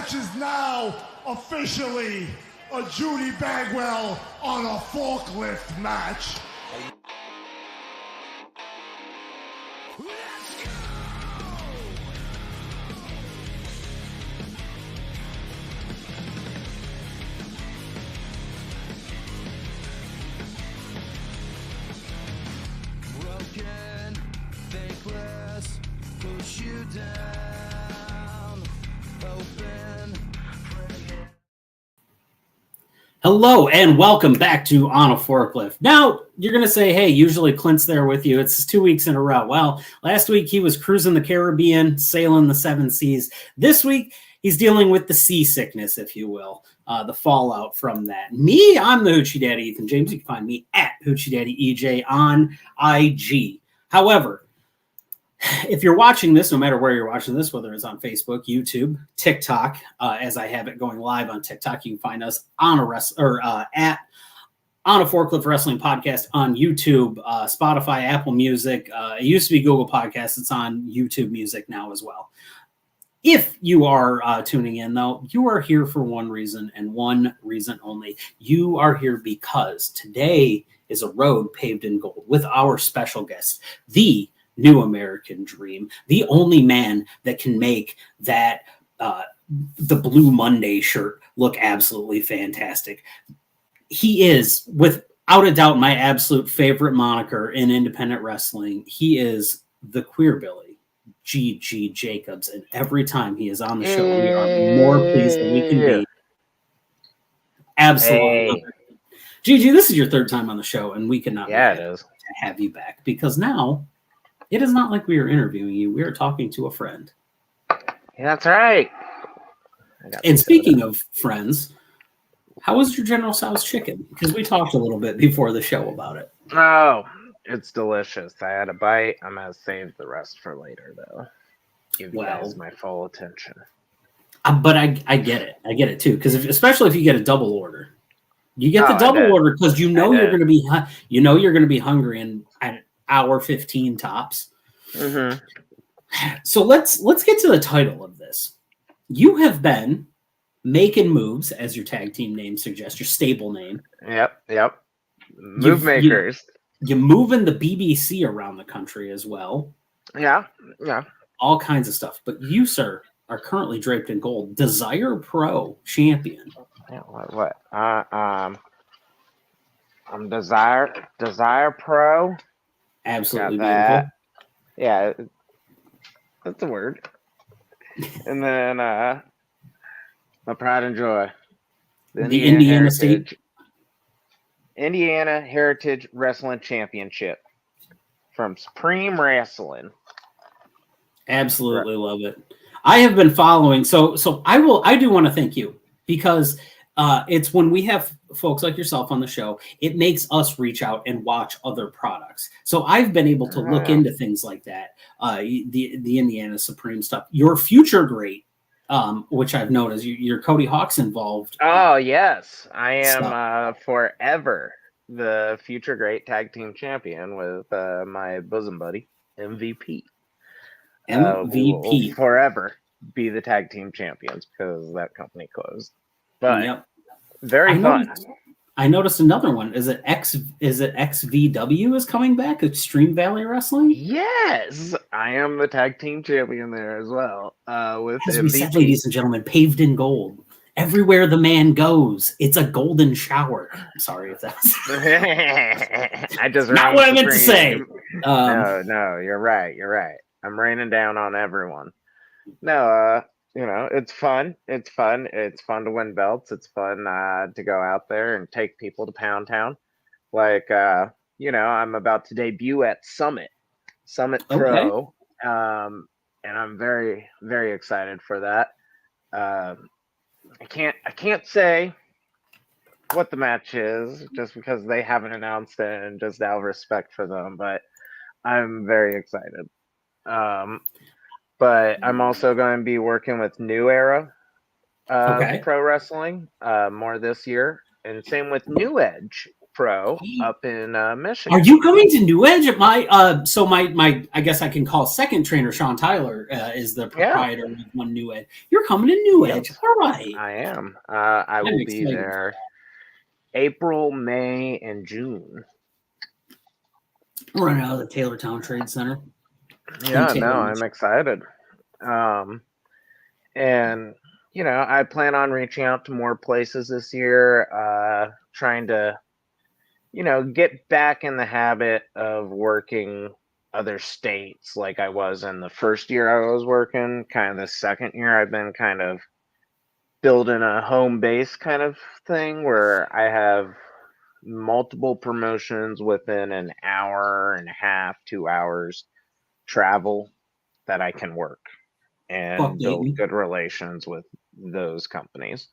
match is now officially a Judy Bagwell on a forklift match. Let's go! Broken, thankless, push you down, open. Hello and welcome back to On a Forklift. Now, you're going to say, hey, usually Clint's there with you. It's 2 weeks in a row. Well, last week he was cruising the Caribbean, sailing the seven seas. This week, he's dealing with the seasickness, if you will, the fallout from that. Me, I'm the Hoochie Daddy Ethan James. You can find me at Hoochie Daddy EJ on IG. However, if you're watching this, no matter where you're watching this, whether it's on Facebook, YouTube, TikTok, as I have it going live on TikTok, you can find us on at On a Forklift Wrestling Podcast on YouTube, Spotify, Apple Music. It used to be Google Podcasts. It's on YouTube Music now as well. If you are tuning in, though, you are here for one reason and one reason only. You are here because today is a road paved in gold with our special guest, the New American Dream, the only man that can make that the Blue Monday shirt look absolutely fantastic. He is, without a doubt, my absolute favorite moniker in independent wrestling. He is the Queer Billy, G.G. Jacobs, and every time he is on the show, we are more pleased than we can be. Absolutely. Hey. G.G., this is your third time on the show, and we cannot wait to have you back, because now it is not like we are interviewing you. We are talking to a friend. Yeah, that's right. And speaking of friends, how was your General Tso's chicken? Because we talked a little bit before the show about it. Oh, it's delicious. I had a bite. I'm going to save the rest for later, though. Give you guys my full attention. But I get it. I get it, too. Because especially if you get a double order. You get the double order because you're going to be hungry in an hour 15 tops. Mm-hmm. So let's get to the title of this. You have been making moves, as your tag team name suggests, your stable name. Yep. Move makers. You're moving the BBC around the country as well. Yeah. All kinds of stuff. But you, sir, are currently draped in gold. Desire Pro champion. Yeah, what? I'm Desire Pro. Absolutely beautiful. Yeah, that's a word. And then my pride and joy. The Indiana State. Indiana Heritage Wrestling Championship from Supreme Wrestling. Absolutely love it. I have been following. So I do want to thank you because it's when we have folks like yourself on the show, it makes us reach out and watch other products. So I've been able to look into things like that. The Indiana Supreme stuff. Your Future Great, which I've noticed, your Cody Hawk's involved. Oh, yes. I am forever the Future Great Tag Team Champion with my bosom buddy, MVP. MVP. Will forever be the Tag Team Champions because that company closed. But very fun. I noticed another one. Is it XVW is coming back? Extreme Valley Wrestling? Yes, I am the tag team champion there as well. With as we said, ladies and gentlemen, paved in gold. Everywhere the man goes, it's a golden shower. I'm sorry if that's I just not what I meant to say. No, you're right. I'm raining down on everyone. No, it's fun. It's fun to win belts. It's fun to go out there and take people to Pound Town. Like, I'm about to debut at Summit Pro. And I'm very, very excited for that. I can't say what the match is just because they haven't announced it and just out of respect for them, but I'm very excited. But I'm also going to be working with New Era Pro Wrestling more this year. And same with New Edge Pro up in Are Michigan. you coming to New Edge at my my I guess I can call second trainer Sean Tyler is the proprietor of One New Edge. You're coming to New Edge. All right. I am. I will be excited. there April, May, and June. Running out of the Taylortown Trade Center. Yeah, no, I'm excited. And you know, I plan on reaching out to more places this year, trying to, you know, get back in the habit of working other states like I was in the first year I was working. Kind of the second year, I've been kind of building a home base kind of thing where I have multiple promotions within an hour and a half, 2 hours travel that I can work and build good relations with those companies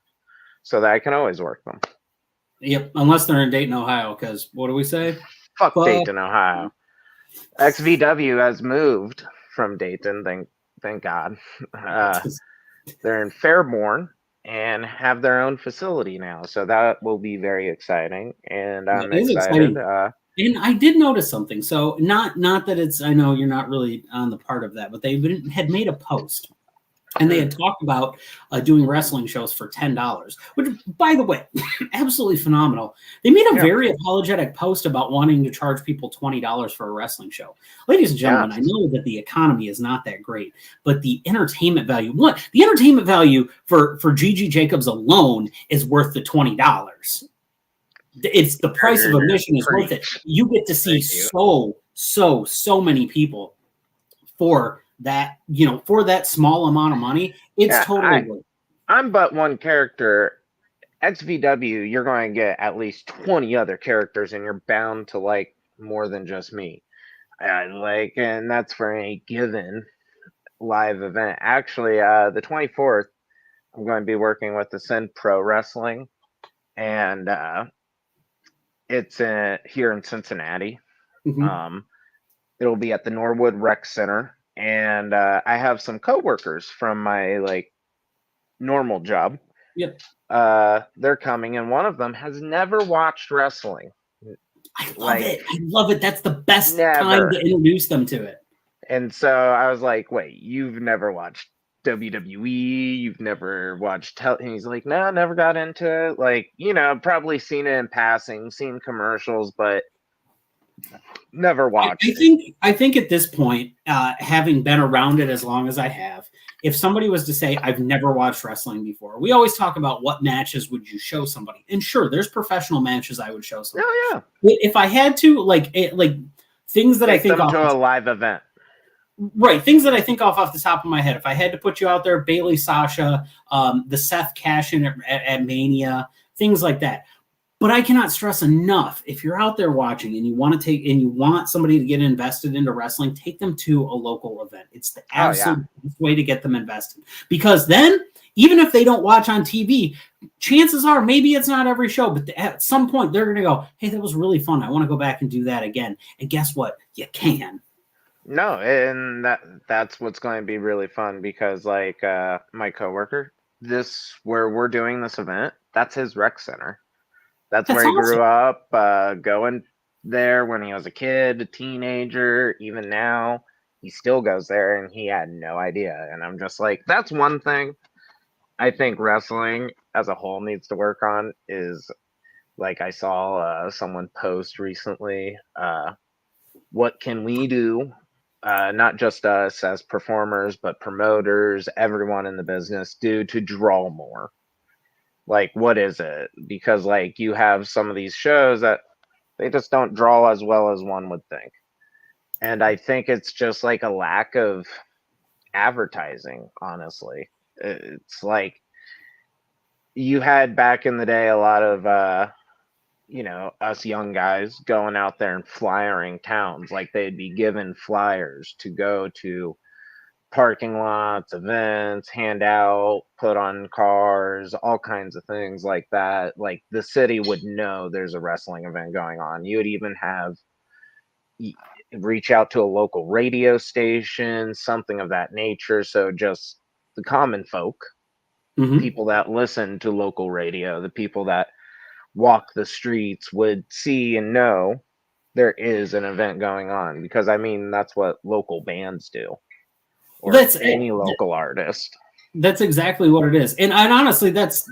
so that I can always work them. Yep, unless they're in Dayton, Ohio, because what do we say? Fuck Dayton, Ohio. XVW has moved from Dayton, thank God. They're in Fairborn and have their own facility now, so that will be very exciting. And I'm excited. And I did notice something. So not that it's, I know you're not really on the part of that, but they had made a post. And they had talked about doing wrestling shows for $10, which, by the way, absolutely phenomenal. They made a very apologetic post about wanting to charge people $20 for a wrestling show. Ladies and gentlemen, I know that the economy is not that great, but the entertainment value, for Gigi Jacobs alone is worth the $20. It's the price of admission is worth it. You get to see so many people for that, you know, for that small amount of money. It's totally worth it. I'm but one character. XVW, you're going to get at least 20 other characters, and you're bound to like more than just me. And that's for any given live event. Actually, the 24th, I'm going to be working with the Sin Pro Wrestling, and it's here in Cincinnati. Mm-hmm. It'll be at the Norwood Rec Center. And I have some coworkers from my like normal job. Yep. They're coming, and one of them has never watched wrestling. I love it. That's the best time to introduce them to it. And so I was like, "Wait, you've never watched WWE? You've never watched?" And he's like, "No, never got into it. Like, you know, probably seen it in passing, seen commercials, but." Never watched. I think at this point, having been around it as long as I have, if somebody was to say I've never watched wrestling before, we always talk about what matches would you show somebody, and sure, there's professional matches I would show somebody. Oh yeah. If I had to, like things that I think off to a live event, right? Things that I think off the top of my head. If I had to put you out there, Bailey, Sasha, the Seth cash-in at Mania, things like that. But I cannot stress enough, if you're out there watching and you want somebody to get invested into wrestling, take them to a local event. It's the absolute best way to get them invested. Because then, even if they don't watch on TV, chances are maybe it's not every show, but at some point they're going to go, hey, that was really fun. I want to go back and do that again. And guess what? You can. No, and that's what's going to be really fun because like my coworker, where we're doing this event, that's his rec center. That's where he grew up, going there when he was a kid, a teenager. Even now, he still goes there, and he had no idea. And I'm just like, that's one thing I think wrestling as a whole needs to work on is, like I saw someone post recently, what can we do, not just us as performers, but promoters, everyone in the business, do to draw more? Like, what is it? Because like you have some of these shows that they just don't draw as well as one would think. And I think it's just like a lack of advertising, honestly. It's like you had back in the day a lot of us young guys going out there and flyering towns. Like they'd be given flyers to go to parking lots, events, hand out, put on cars, all kinds of things like that. Like the city would know there's a wrestling event going on. You would even have reach out to a local radio station, something of that nature. So just the common folk, people that listen to local radio, the people that walk the streets would see and know there is an event going on, because I mean that's what local bands do, or That's any local artist. That's exactly what it is, and honestly, that's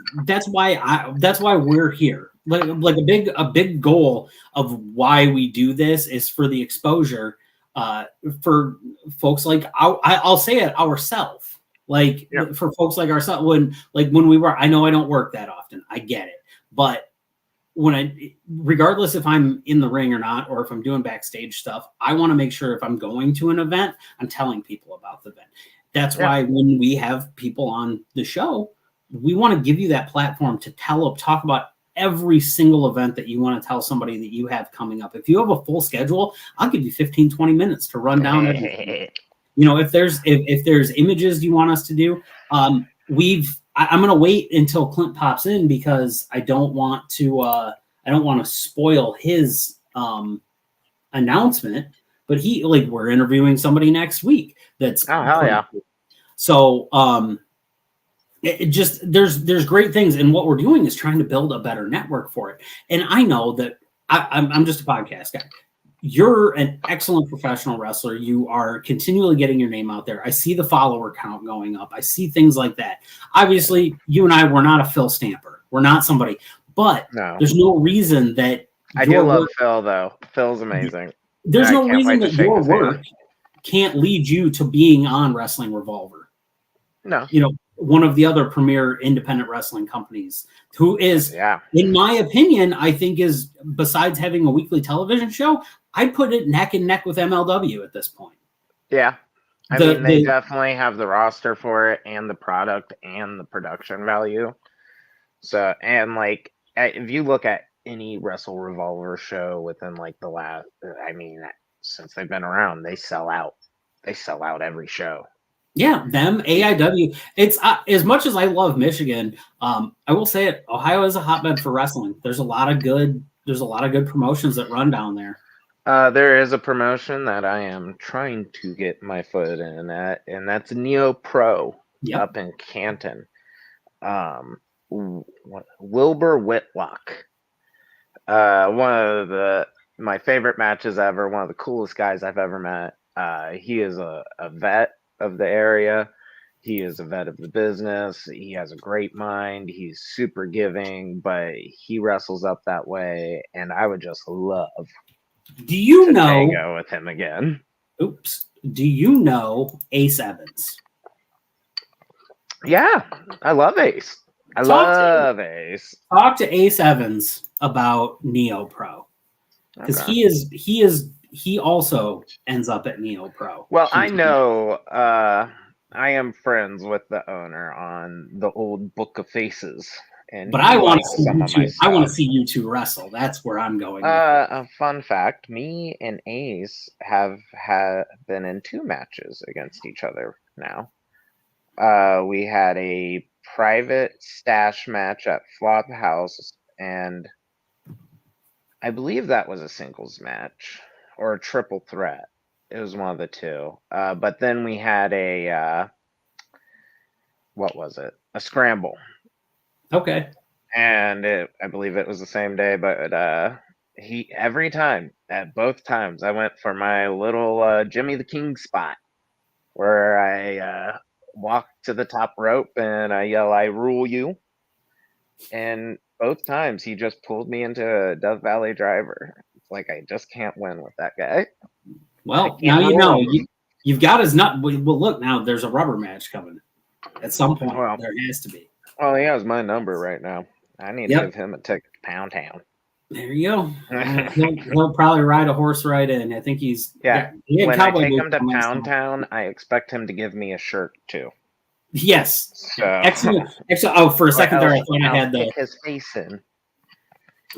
why we're here. Like a big goal of why we do this is for the exposure, for folks like I'll say it ourselves, like Yeah. for folks like ourselves. When we were, I know I don't work that often, I get it, but regardless if I'm in the ring or not, or if I'm doing backstage stuff, I want to make sure if I'm going to an event, I'm telling people about the event. That's why when we have people on the show, we want to give you that platform to talk about every single event that you want to tell somebody that you have coming up. If you have a full schedule, I'll give you 15, 20 minutes to run down everything. If there's images you want us to do, I'm going to wait until Clint pops in, because I don't want to spoil his announcement. But we're interviewing somebody next week. That's hell yeah. So there's great things, and what we're doing is trying to build a better network for it. And I know that I'm just a podcast guy. You're an excellent professional wrestler. You are continually getting your name out there. I see the follower count going up. I see things like that. Obviously, you and I, we're not a Phil Stamper. We're not somebody, but there's no reason that I do love Phil, though. Phil's amazing. There's no reason that your work can't lead you to being on Wrestling Revolver. No. One of the other premier independent wrestling companies, who is, in my opinion, I think is, besides having a weekly television show, I'd put it neck and neck with MLW at this point. Yeah. I mean, they definitely have the roster for it, and the product, and the production value. So, and if you look at any Wrestle Revolver show within the last, since they've been around, they sell out. They sell out every show. Yeah, them, AIW. It's as much as I love Michigan, I will say it, Ohio is a hotbed for wrestling. There's a lot of good promotions that run down there. There is a promotion that I am trying to get my foot in at, and that's Neo Pro up in Canton. Wilbur Whitlock. One of my favorite matches ever, one of the coolest guys I've ever met. He is a vet of the area. He is a vet of the business. He has a great mind. He's super giving, but he wrestles up that way, and I would just love to tango with him again. Oops. Do you know Ace Evans? Yeah, I love Ace. I love Ace. Talk to Ace Evans about Neo Pro, because he also ends up at Neo Pro. Well, I know. I am friends with the owner on the old Book of Faces, but I want to see you two wrestle. That's where I'm going. A fun fact: me and Ace have been in 2 matches against each other now. We had a private stash match at Flophouse, and I believe that was a singles match or a triple threat. It was one of the 2. But then we had a what was it? A scramble. Okay. And I believe it was the same day, but every time, at both times, I went for my little Jimmy the King spot, where I walk to the top rope and I yell, "I rule you." And both times he just pulled me into a Dove Valley driver. It's like I just can't win with that guy. Well, now you know. You've got his nut. Well, look, now there's a rubber match coming at some point. Well, there has to be. Well, he has my number right now. I need to give him a ticket to Pound Town. There you go. He'll probably ride a horse right in. I think he's when I take him to Pound Town, I expect him to give me a shirt too. Yes. So, excellent. For a second there, I thought I had his face in.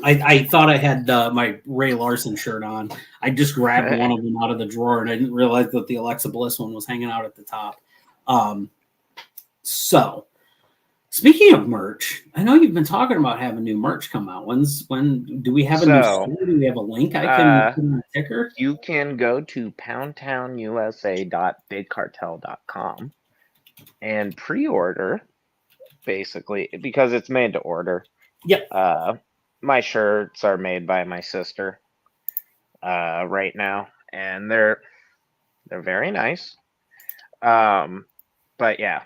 I thought I had my Ray Larson shirt on. I just grabbed one of them out of the drawer, and I didn't realize that the Alexa Bliss one was hanging out at the top. So, speaking of merch, I know you've been talking about having new merch come out. When do we have a new store? Do we have a link I can put on a ticker? You can go to poundtownusa.bigcartel.com and pre-order, basically, because it's made to order. Yep. my shirts are made by my sister right now, and they're very nice. But yeah,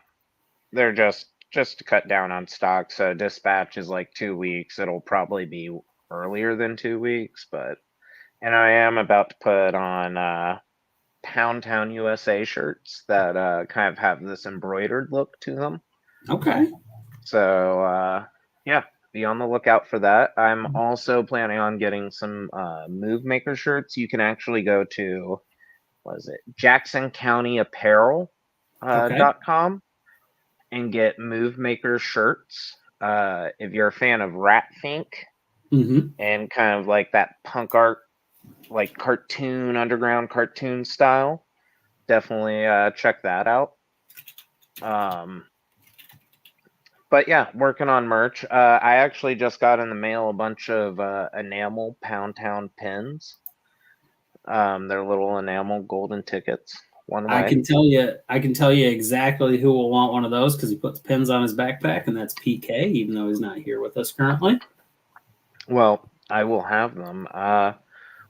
they're just to cut down on stock. So dispatch is like 2 weeks. It'll probably be earlier than 2 weeks, and I am about to put on Pound Town USA shirts that kind of have this embroidered look to them. Okay. So yeah, be on the lookout for that. I'm also planning on getting some Move Maker shirts. You can actually go to, what is it, Jackson County Apparel Okay. .com and get Move Maker shirts. If you're a fan of Rat Fink and kind of like that punk art, like cartoon, underground cartoon style, definitely check that out. But yeah, working on merch. I actually just got in the mail a bunch of enamel Pound Town pins. They're little enamel golden tickets. One way. I can tell you exactly who will want one of those because he puts pins on his backpack, and that's PK, even though he's not here with us currently. Well, I will have them.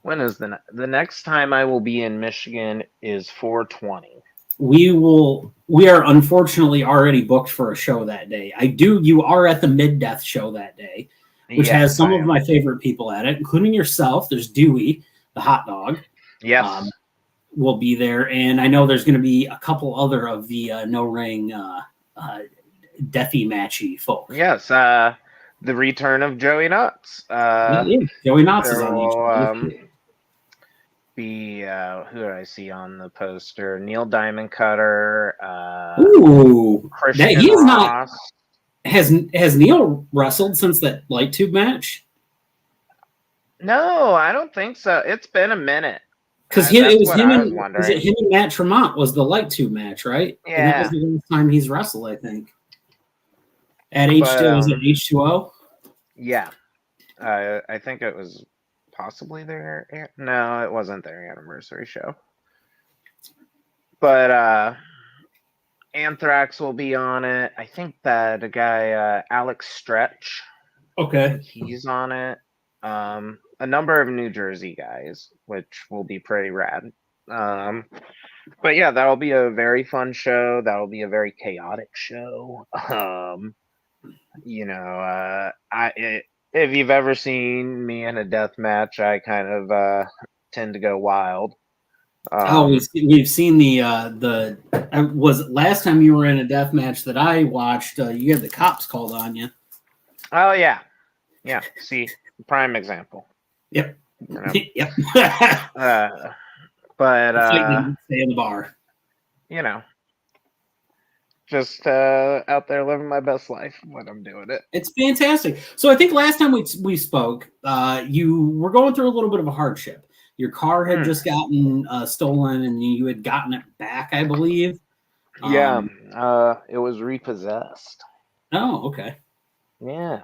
When is the next time I will be in Michigan is 4/20. We are unfortunately already booked for a show that day. You are at the Mid-Death show that day, which has some of my favorite people at it, including yourself. There's Dewey, the hot dog. Yes. Will be there. And I know there's going to be a couple other of the no-ring deathy matchy folk. Yes. The return of Joey Nuts. Joey Nuts is on each be who do I see on the poster? Neil Diamond Cutter. Christian Ross. Not. Has Neil wrestled since that light tube match? No, I don't think so. It's been a minute. Because it was him and Matt Tremont was the light tube match, right? Yeah. And that was the last time he's wrestled, I think. At H2, was it H2O? Yeah. I think it was possibly their... No, it wasn't their anniversary show. But Anthrax will be on it. I think that a guy, Alex Stretch. Okay. He's on it. A number of New Jersey guys, which will be pretty rad. But yeah, that'll be a very fun show. That'll be a very chaotic show. If you've ever seen me in a death match, I kind of tend to go wild. We've seen the was last time you were in a death match that I watched. You had the cops called on you. Oh yeah. See, prime example. Yep. You know? Yep. But stay in the bar. You know, just out there living my best life when I'm doing it. It's fantastic. So I think last time we spoke, you were going through a little bit of a hardship. Your car had just gotten stolen, and you had gotten it back, I believe. Yeah, it was repossessed. Oh, okay. Yeah.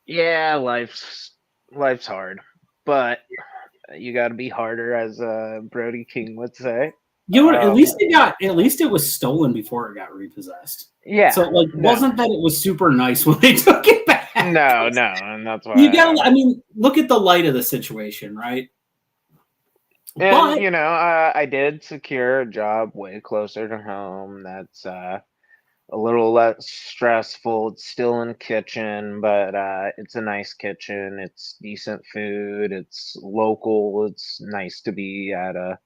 Yeah, life's hard, but you got to be harder, as Brody King would say. You know what? At least it was stolen before it got repossessed. Yeah. So wasn't that it was super nice when they took it back? No, and that's why you got. I mean, look at the light of the situation, right? And I did secure a job way closer to home. That's a little less stressful. It's still in the kitchen, but it's a nice kitchen. It's decent food. It's local. It's nice to be at a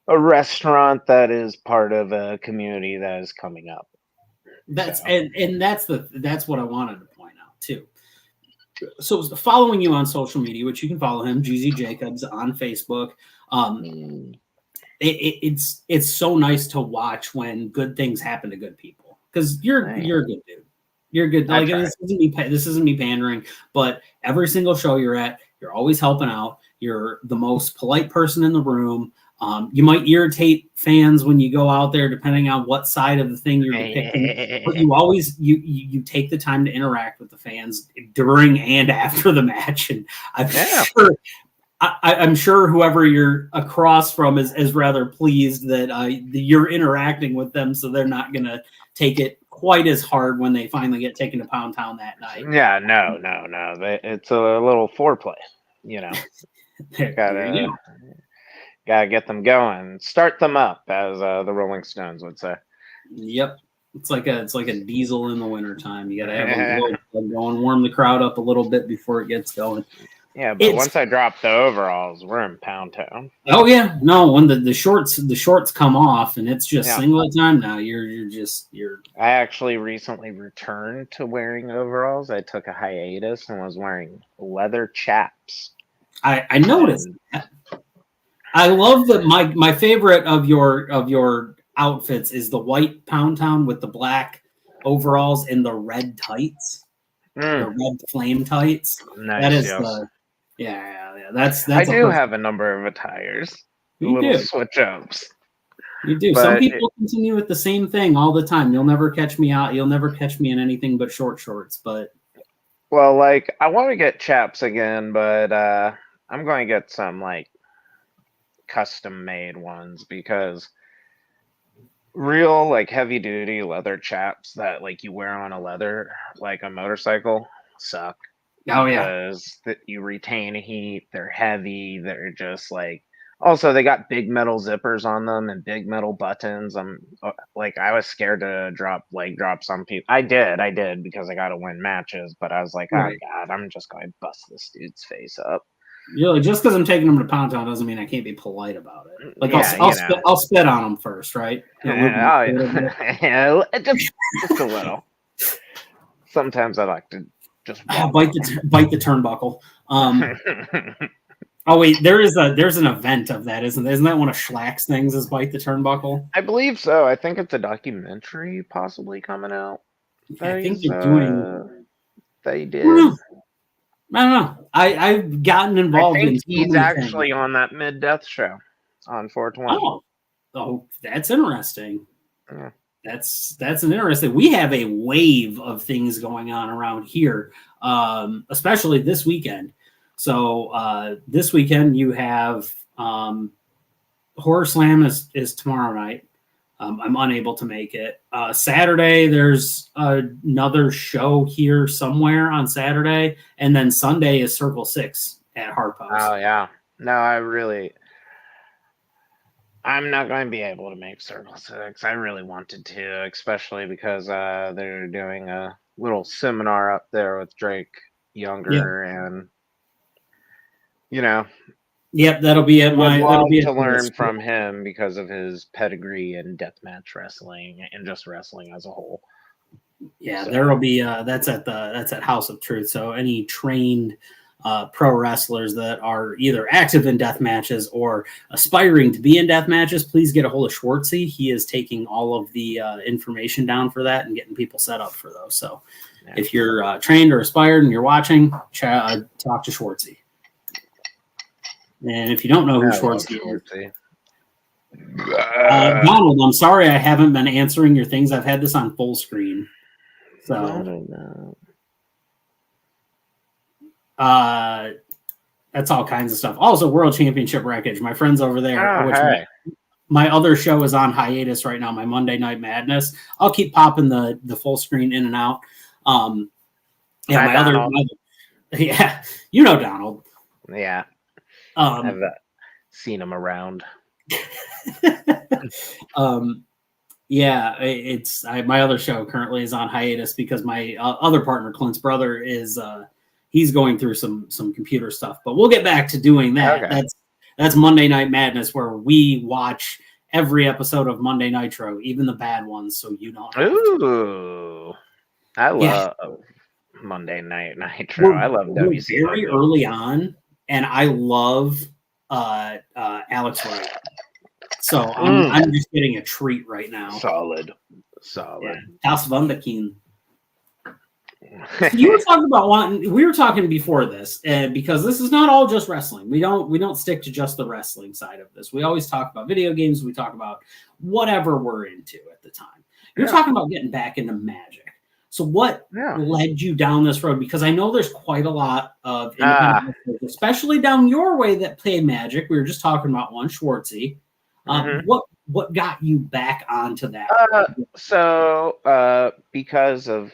restaurant that is part of a community that is coming up. That's what I wanted to point out too. So following you on social media, which you can follow him, GZ Jacobs on Facebook. It's so nice to watch when good things happen to good people, because you're a good dude. You're good. Like, this isn't me pandering, but every single show you're at, you're always helping out. You're the most polite person in the room. You might irritate fans when you go out there, depending on what side of the thing you're depicting. But you always you take the time to interact with the fans during and after the match, and I'm sure whoever you're across from is rather pleased that you're interacting with them, so they're not going to take it quite as hard when they finally get taken to Pound Town that night. Yeah, no. It's a little foreplay, you know. There you go. Gotta get them going, start them up, as the Rolling Stones would say. Yep. It's like a diesel in the wintertime. You got to have a little going, warm the crowd up a little bit before it gets going. Yeah, but once I drop the overalls, we're in Pound Town. Oh yeah, no. When the shorts come off and it's just singlet time now, you're. I actually recently returned to wearing overalls. I took a hiatus and was wearing leather chaps. I noticed that. I love that. My favorite of your outfits is the white Pound Town with the black overalls and the red tights, the red flame tights. Nice, that is yes. That's. I do have a number of attires. Little switch ups. You do. Some people continue with the same thing all the time. You'll never catch me out. You'll never catch me in anything but short shorts. But well, like I want to get chaps again, but I'm going to get some like custom made ones because real like heavy duty leather chaps that like you wear on a leather like a motorcycle suck. Oh yeah, because you retain heat. They're heavy. They're just like. Also, they got big metal zippers on them and big metal buttons. I was scared to drop some people. I did because I got to win matches. But I was like, oh god, I'm just going to bust this dude's face up. You know, just because I'm taking him to Pound Town doesn't mean I can't be polite about it. Like I'll spit on him first, right? Yeah, just a little. Sometimes I like to just bite the turnbuckle. Oh wait, there's an event of that, isn't that one of Schlack's things? Is bite the turnbuckle? I believe so. I think it's a documentary possibly coming out. I think they're doing. They did. I don't know. I've gotten involved. I think he's actually on that mid-death show on 420. Oh, that's interesting. Yeah. That's an interesting. We have a wave of things going on around here, especially this weekend. So this weekend you have Horror Slam is tomorrow night. I'm unable to make it. Saturday there's another show here somewhere on Saturday, and then Sunday is Circle 6 at Hard Post. Oh yeah, no, I'm not going to be able to make Circle 6. I really wanted to, especially because they're doing a little seminar up there with Drake Younger and. You know, yep, that'll be it. That'll be to learn from him because of his pedigree in deathmatch wrestling and just wrestling as a whole. Yeah, so. There'll be that's at House of Truth. So any trained pro wrestlers that are either active in death matches or aspiring to be in death matches, please get a hold of Schwartzy. He is taking all of the information down for that and getting people set up for those. So if you're trained or aspired and you're watching, talk to Schwartzy. And if you don't know who Schwartzy is, Donald, I'm sorry I haven't been answering your things. I've had this on full screen. So that's all kinds of stuff. Also, World Championship Wreckage. My friends over there. My other show is on hiatus right now, my Monday Night Madness. I'll keep popping the full screen in and out. Yeah, you know Donald. Yeah. I've seen him around. My other show currently is on hiatus because my other partner, Clint's brother, is he's going through some computer stuff. But we'll get back to doing that. Okay. That's Monday Night Madness, where we watch every episode of Monday Nitro, even the bad ones, so you don't. Ooh, I love Monday Night Nitro. I love WCW. Very early on. And I love Alex Wright. So I'm just getting a treat right now. Solid. Das Wunderkind. You were talking about we were talking before this, because this is not all just wrestling. We don't stick to just the wrestling side of this. We always talk about video games. We talk about whatever we're into at the time. You're talking about getting back into Magic. So what led you down this road? Because I know there's quite a lot of independent especially down your way that play Magic. We were just talking about one, Schwartzy. What what got you back onto that? Because of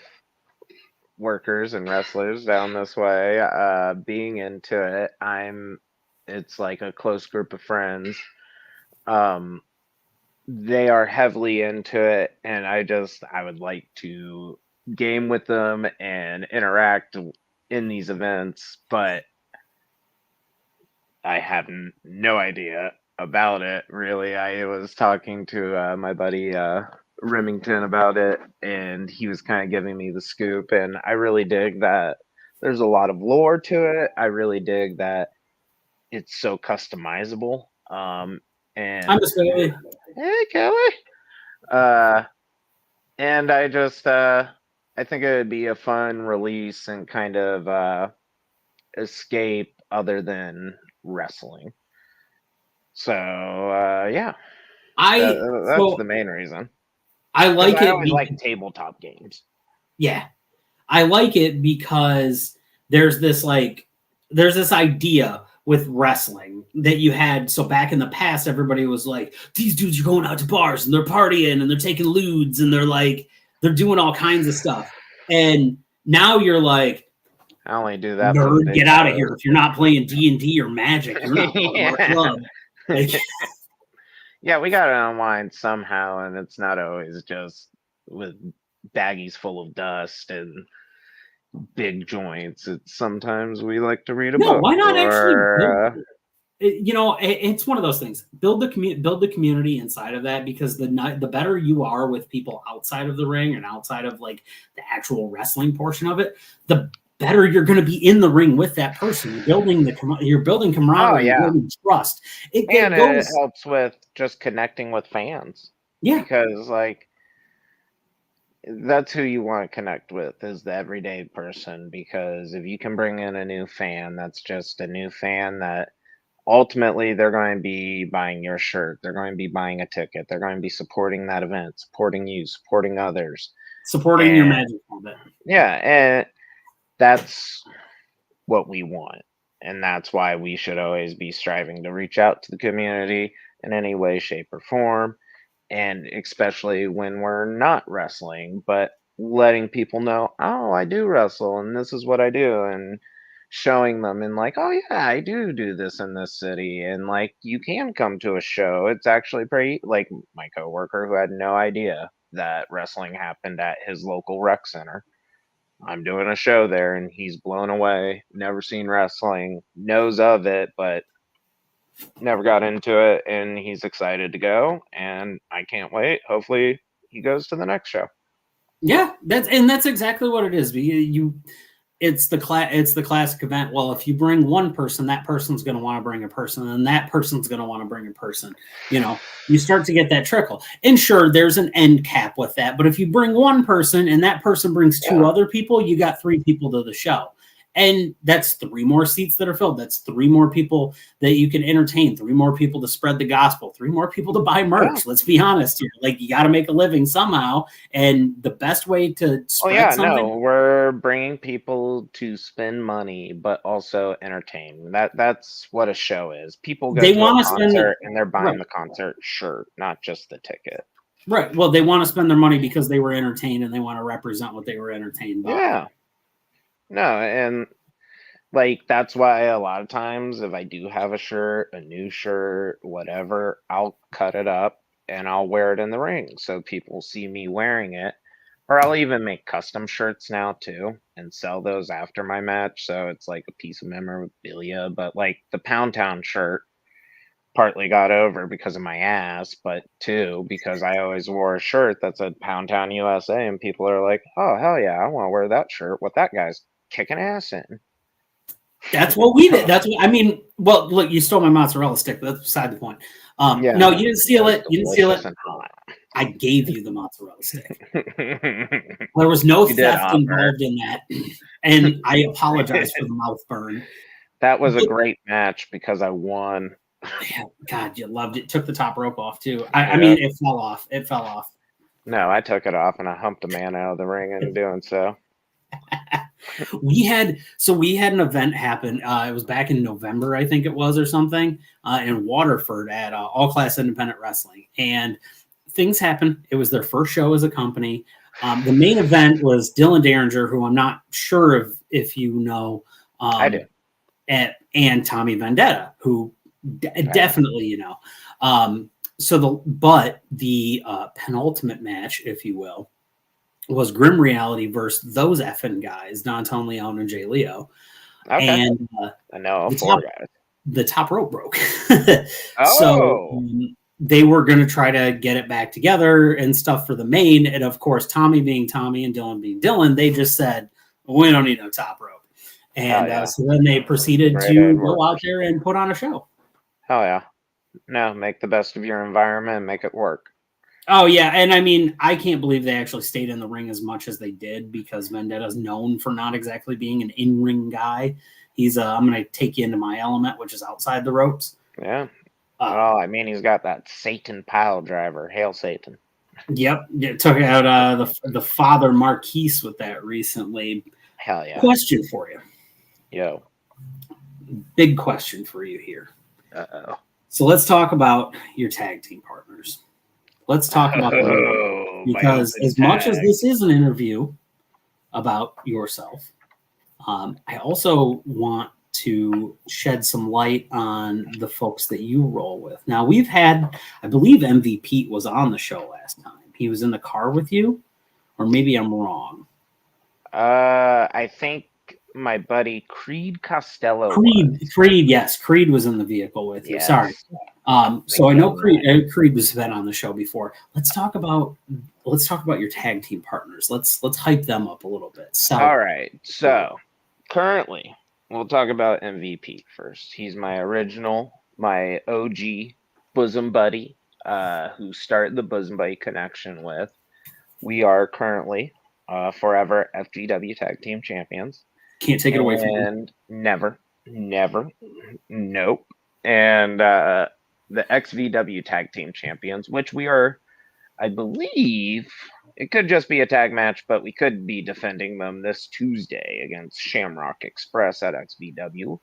workers and wrestlers down this way, being into it, it's like a close group of friends. They are heavily into it, and I would like to game with them and interact in these events, but I have no idea about it really. I was talking to my buddy Remington about it, and he was kind of giving me the scoop, and I really dig that there's a lot of lore to it. I really dig that it's so customizable. And I'm just really, hey, Kelly. And I think it would be a fun release and kind of escape other than wrestling. So yeah, that's the main reason. I like I it. always like tabletop games. Yeah, I like it because there's this idea with wrestling that you had. So back in the past, everybody was like, these dudes are going out to bars and they're partying and they're taking lewds and they're doing all kinds of stuff. And now you're like, I only do that. Nerd, get out of here! If you're not playing D&D or Magic, you're not playing our club. Yeah, we gotta unwind somehow, and it's not always just with baggies full of dust and big joints. It's sometimes we like to read a book. Why not actually? It's one of those things. Build the community inside of that, because the better you are with people outside of the ring and outside of like the actual wrestling portion of it, the better you're going to be in the ring with that person. You're building camaraderie, you're building trust. It helps with just connecting with fans. Yeah, because like that's who you want to connect with, is the everyday person. Because if you can bring in a new fan, that's just a new fan that ultimately they're going to be buying your shirt, they're going to be buying a ticket, they're going to be supporting that event, supporting you, supporting others, supporting your Magic bit. Yeah, and that's what we want. And that's why we should always be striving to reach out to the community in any way, shape, or form. And especially when we're not wrestling, but letting people know, oh, I do wrestle and this is what I do. And showing them and like, oh yeah, I do this in this city. And like, you can come to a show. It's actually pretty, like my coworker who had no idea that wrestling happened at his local rec center. I'm doing a show there and he's blown away, never seen wrestling, knows of it, but never got into it, and he's excited to go, and I can't wait. Hopefully he goes to the next show. Yeah, that's exactly what it is. It's the classic event. Well, if you bring one person, that person's going to want to bring a person, and that person's going to want to bring a person. You start to get that trickle. And sure, there's an end cap with that. But if you bring one person and that person brings two other people, you got 3 people to the show. And that's 3 more seats that are filled. That's 3 more people that you can entertain, 3 more people to spread the gospel, 3 more people to buy merch. Yeah. Let's be honest here. Like, you got to make a living somehow. And the best way to spread something. We're bringing people to spend money, but also entertain. That's what a show is. People go to a concert and they're buying the concert shirt, not just the ticket. Right. Well, they want to spend their money because they were entertained and they want to represent what they were entertained by. Yeah. No, and like that's why a lot of times if I do have a shirt, a new shirt, whatever, I'll cut it up and I'll wear it in the ring so people see me wearing it. Or I'll even make custom shirts now too and sell those after my match. So it's like a piece of memorabilia. But like the Pound Town shirt partly got over because of my ass, but 2, because I always wore a shirt that said Pound Town USA, and people are like, oh, hell yeah, I want to wear that shirt. What that guy's kicking ass in. That's what we did. Well, look, you stole my mozzarella stick, but that's beside the point. No, you didn't steal it. You didn't steal it. I gave you the mozzarella stick. There was no theft involved in that. And I apologize for the mouth burn. That was a great match because I won. God, you loved it. Took the top rope off too. I mean, it fell off. No, I took it off and I humped a man out of the ring in doing so. We had an event happen. It was back in November, I think it was, or something, in Waterford at All Class Independent Wrestling, and things happened. It was their first show as a company. The main event was Dylan Derringer, who I'm not sure if you know. I do. And Tommy Vendetta, who definitely you know. But the penultimate match, if you will, was Grim Reality versus those effing guys, Don Tone Leon and Jay Leo. Okay. And I know four guys. The top rope broke. Oh. So they were going to try to get it back together and stuff for the main. And of course, Tommy being Tommy and Dylan being Dylan, they just said, we don't need no top rope. And so then they proceeded to go out there and put on a show. Hell yeah. No, make the best of your environment and make it work. Oh, yeah. And I mean, I can't believe they actually stayed in the ring as much as they did, because Vendetta's known for not exactly being an in-ring guy. He's I'm going to take you into my element, which is outside the ropes. Yeah. I mean, he's got that Satan pile driver. Hail Satan. Yep. Took out the father Marquise with that recently. Hell yeah. Question for you. Yo. Big question for you here. Uh-oh. So let's talk about your tag team partners. Let's talk about them, because as much as this is an interview about yourself, I also want to shed some light on the folks that you roll with. Now, we've had, I believe MVP was on the show last time. He was in the car with you, or maybe I'm wrong. I think my buddy Creed Costello. Creed, yes, Creed was in the vehicle with you. Yes. Sorry. So I know Creed was been on the show before. Let's talk about your tag team partners. Let's hype them up a little bit. So, all right. So currently, we'll talk about MVP first. He's my OG bosom buddy, who started the bosom buddy connection with. We are currently forever FGW tag team champions. Can't take it away from you. And never, nope. And the XVW tag team champions, which we are, I believe, it could just be a tag match, but we could be defending them this Tuesday against Shamrock Express at XVW.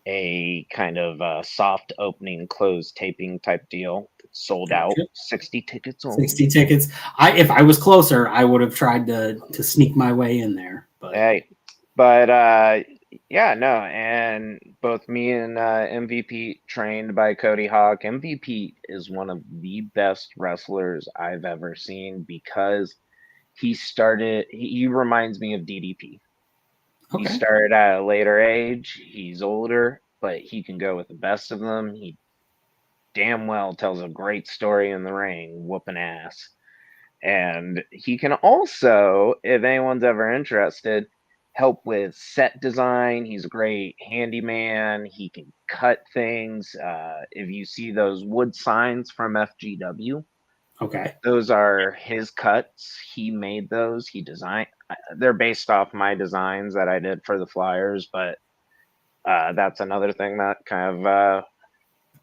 A kind of soft opening, closed taping type deal. Sold out. 60 tickets only. 60 tickets. If I was closer, I would have tried to sneak my way in there. But and both me and MVP trained by Cody Hawk. MVP is one of the best wrestlers I've ever seen, because he reminds me of DDP. Okay. He started at a later age. He's older, but he can go with the best of them. He damn well tells a great story in the ring, whooping ass. And he can also, if anyone's ever interested, help with set design. He's a great handyman. He can cut things. If you see those wood signs from FGW, okay, those are his cuts. He made those. He designed. They're based off my designs that I did for the Flyers, but that's another thing that kind of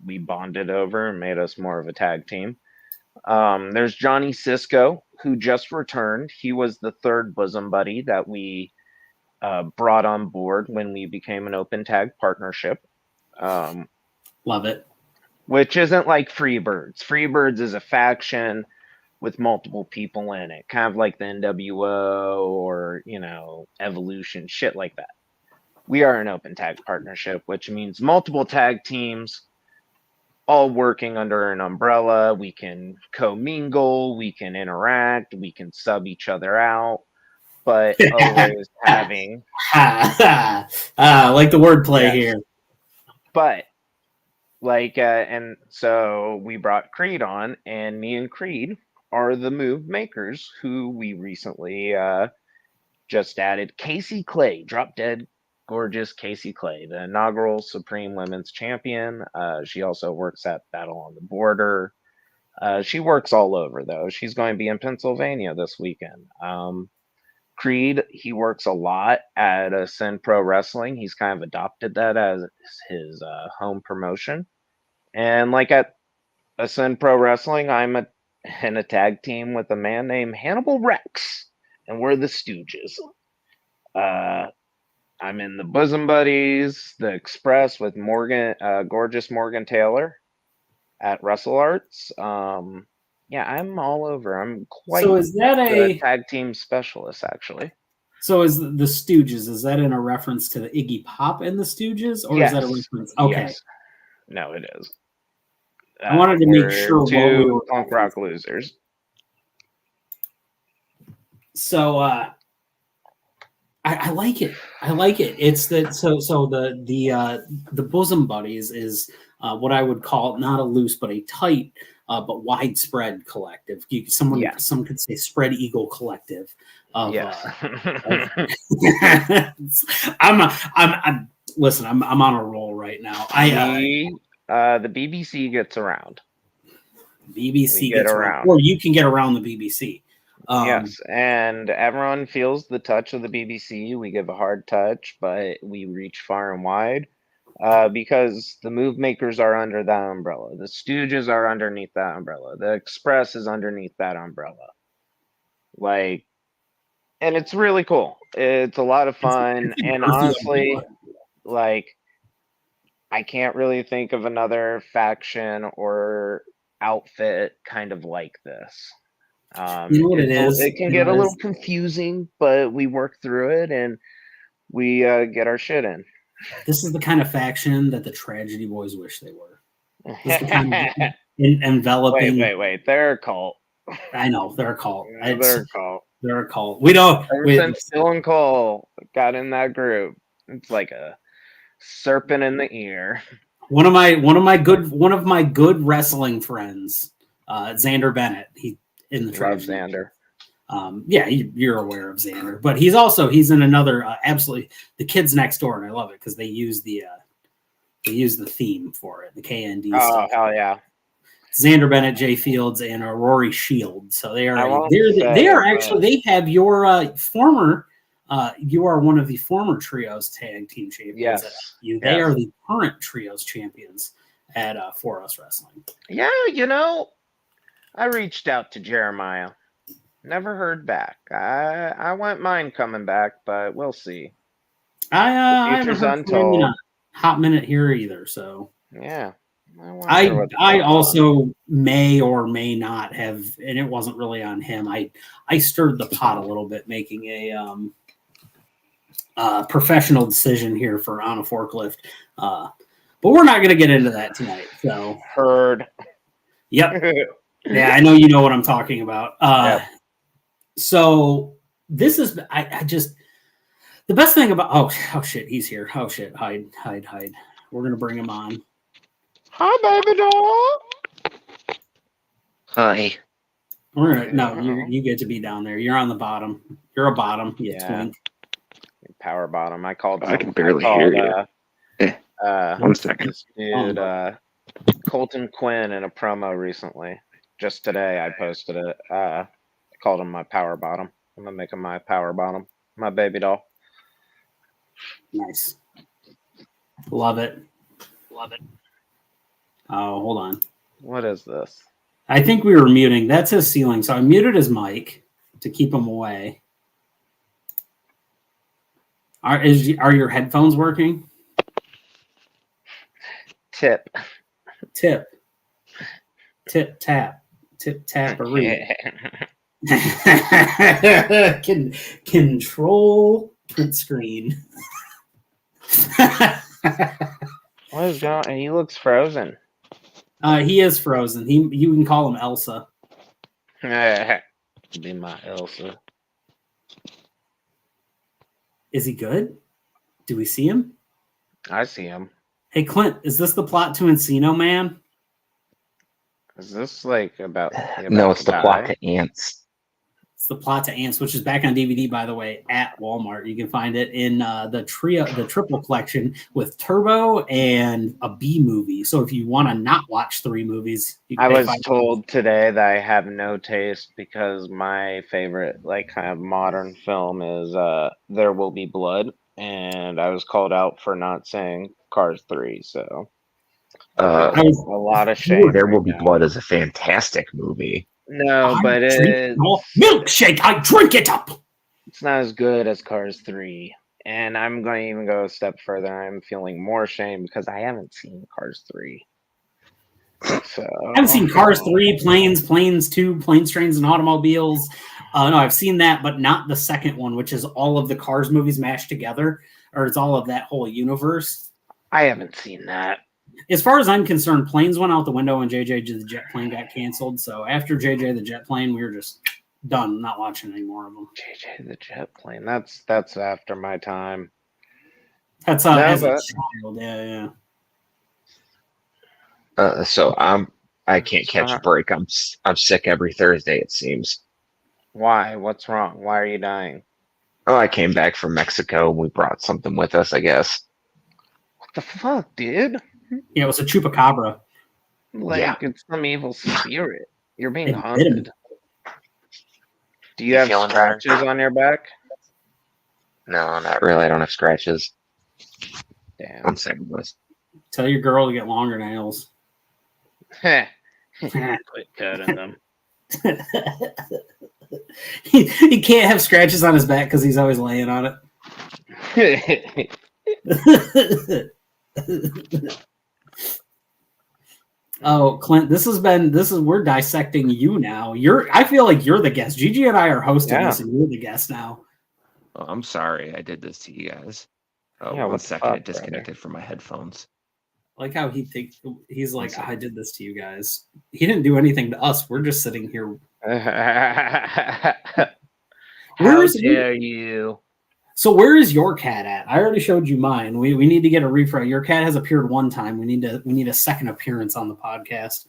we bonded over and made us more of a tag team. There's Johnny Cisco, who just returned. He was the third bosom buddy that we brought on board when we became an open tag partnership. Love it. Which isn't like Freebirds. Freebirds is a faction with multiple people in it, kind of like the NWO or, Evolution, shit like that. We are an open tag partnership, which means multiple tag teams all working under an umbrella. We can commingle, we can interact, we can sub each other out, but always having like the wordplay here. But and so we brought Creed on, and me and Creed are the move makers, who we recently just added Casey Clay, drop dead gorgeous Casey Clay, the inaugural Supreme Women's Champion. She also works at Battle on the Border. She works all over, though. She's going to be in Pennsylvania this weekend. Creed, he works a lot at Ascend Pro Wrestling. He's kind of adopted that as his home promotion. And like at Ascend Pro Wrestling, I'm in a tag team with a man named Hannibal Rex, and we're the Stooges. I'm in the Bosom Buddies, the Express with Morgan, gorgeous Morgan Taylor at Russell Arts. Yeah, I'm all over. I'm quite So is that the a tag team specialist, actually. so is the Stooges? Is that in a reference to the Iggy Pop and the Stooges, or is that a Yes. reference? Okay, Yes. No, it is. I wanted to make They're sure what we two were punk rock losers. So I like it. I like it. It's that so the Bosom Buddies is what I would call not a loose but a tight but widespread collective. Some could say spread eagle collective. Of, Yes. I'm listen. I'm on a roll right now. The BBC gets around. BBC get gets around. or you can get around the BBC. Yes, and everyone feels the touch of the BBC. We give a hard touch, but we reach far and wide because the move makers are under that umbrella. The Stooges are underneath that umbrella. The Express is underneath that umbrella. Like, and it's really cool. It's a lot of fun. And honestly, like, I can't really think of another faction or outfit kind of like this. You know what it is? It can get a little confusing, but we work through it and we get our shit in. This is the kind of faction that the Tragedy Boys wish they were. This is the kind of enveloping. Wait. They're a cult. I know they're a cult. They're a cult. They're a cult. We don't. Since Dylan Cole got in that group, it's like a serpent in the ear. One of my good wrestling friends, Xander Bennett. He in the Love Xander. Yeah, you're aware of Xander, but he's in another absolutely the Kids Next Door, and I love it because they use the theme for it, the KND. Oh stuff. hell yeah! Xander Bennett, Jay Fields, and Rory Shields. So they are actually they have your former. You are one of the former trios tag team champions. Yes, they are the current trios champions at For Us Wrestling. Yeah, I reached out to Jeremiah. Never heard back. I wouldn't mind coming back, but we'll see. I haven't heard from him in a hot minute here either. So yeah, I also may or may not have, and it wasn't really on him. I stirred the pot a little bit, making a professional decision here for On a Forklift. But we're not going to get into that tonight. So heard. Yep. Yeah, I know you know what I'm talking about. Yep. So this is I just the best thing about oh shit, he's here. Oh shit, hide. We're gonna bring him on. Hi, baby doll. Hi. You get to be down there. You're on the bottom. You're a bottom. Twink. Power bottom. I can barely hear you. 1 second. This dude, Colton Quinn in a promo recently. Just today, I posted it. I called him my power bottom. I'm gonna make him my power bottom. My baby doll. Nice. Love it. Oh, hold on. What is this? I think we were muting. That's his ceiling. So I muted his mic to keep him away. Are your headphones working? Tip tap control print screen. What is going on? He looks frozen. He is frozen. You can call him Elsa. Be my Elsa. Is he good? Do we see him? I see him. Hey Clint, is this the plot to Encino Man? Is this like about no, it's the plot to Ants. It's the plot to Ants, which is back on DVD, by the way, at Walmart. You can find it in the triple collection with Turbo and a B movie. So if you want to not watch 3 movies, you can I was told today that I have no taste because my favorite like kind of modern film is There Will Be Blood, and I was called out for not saying Cars 3. So a lot of shame. There Will Be Blood is a fantastic movie. No, but it's milkshake. I drink it up. It's not as good as Cars 3. And I'm going to even go a step further. I'm feeling more shame because I haven't seen Cars 3. So I haven't seen Cars 3, Planes 2, Planes, Trains, and Automobiles. No, I've seen that, but not the second one, which is all of the Cars movies mashed together, or it's all of that whole universe. I haven't seen that. As far as I'm concerned, Planes went out the window when JJ the Jet Plane got canceled. So after JJ the Jet Plane, we were just done, not watching any more of them. JJ the Jet Plane. That's after my time. That's No, as a but- child, yeah. So I can't catch a break. I'm sick every Thursday, it seems. Why? What's wrong? Why are you dying? Oh, I came back from Mexico. We brought something with us, I guess. What the fuck, dude? Yeah, it was a chupacabra. Like, Yeah. it's some evil spirit. You're being It bit him. haunted. Do you have feeling better? scratches on your back? No, not really. I don't have scratches. Damn. I'm sick of this. Tell your girl to get longer nails. Quit cutting them. he can't have scratches on his back because he's always laying on it. Oh, Clint, we're dissecting you now. I feel like you're the guest. Gigi and I are hosting Yeah. this, and you're the guest now. Oh, I'm sorry I did this to you guys. Oh, Yeah, one what the second, fuck, it disconnected from my headphones. Like how he's like, I did this to you guys. He didn't do anything to us. We're just sitting here. How Where's- dare you? So where is your cat at? I already showed you mine. We need to get a refresh. Your cat has appeared one time. We need a second appearance on the podcast.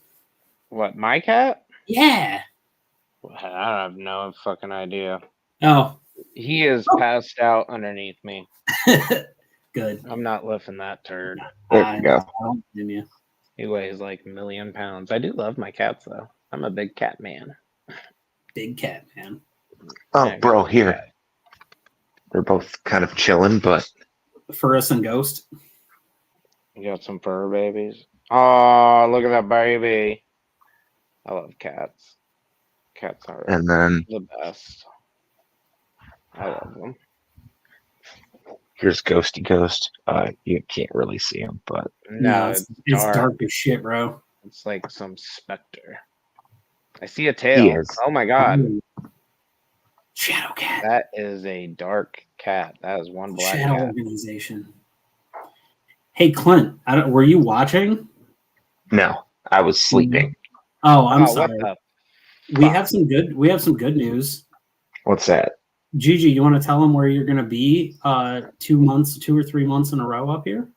What, my cat? Yeah. I have no fucking idea. Oh, He is passed out underneath me. good. I'm not lifting that turd. There I you go. don't blame you. He weighs like 1,000,000 pounds. I do love my cats though. I'm a big cat man. Big cat, man. Oh, Yeah, bro, good here. cat. They're both kind of chilling, but Furus and Ghost. You got some fur babies. Oh, look at that baby. I love cats. Cats are and then the best. I love them. here's Ghosty Ghost. You can't really see him, but No, it's it's dark. dark as shit, bro. It's like some specter. I see a tail. is. Oh my god. Ooh. Shadow cat. That is a dark cat. That is one black Shadow cat. organization. Hey, Clint, were you watching? no, I was sleeping. Oh, I'm Oh, what sorry. the We fuck? have some good news. What's that? Gigi, you want to tell them where you're going to be 2 or 3 months in a row up here?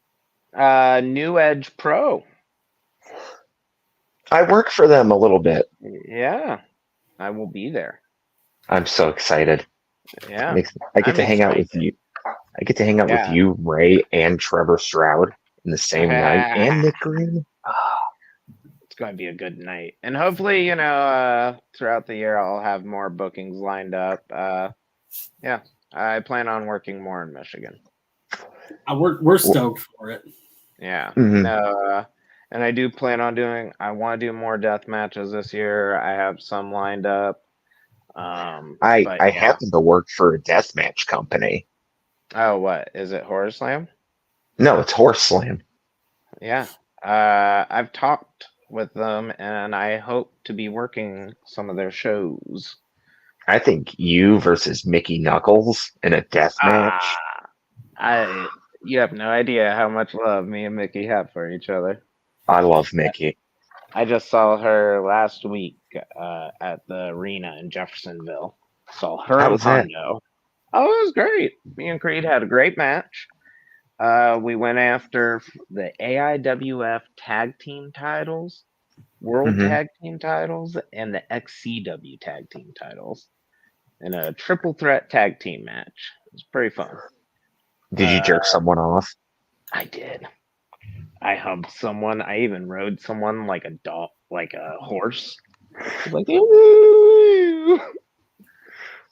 New Edge Pro. I work for them a little bit. Yeah. I will be there. I'm so excited. Yeah. I get I'm to hang out with excited. you. I get to hang out Yeah. with you, Ray, and Trevor Stroud in the same night, and Nick Green. It's going to be a good night. And hopefully, throughout the year, I'll have more bookings lined up. Yeah. I plan on working more in Michigan. We're stoked for it. Yeah. Mhm. And I do plan on I want to do more death matches this year. I have some lined up. I yeah. happen to work for a deathmatch company. Oh, what? Is it Horror Slam? No, it's Horse Slam. Yeah. I've talked with them and I hope to be working some of their shows. I think you versus Mickey Knuckles in a death match. You have no idea how much love me and Mickey have for each other. I love Mickey. I just saw her last week at the arena in Jeffersonville. Saw her How and was that? Hondo. Oh, it was great. Me and Creed had a great match. We went after the AIWF tag team titles, World Mhm. Tag Team titles, and the XCW tag team titles in a triple threat tag team match. It was pretty fun. Did you jerk someone off? I did. I humped someone. I even rode someone like a dog, like a horse. Like, "Ooh."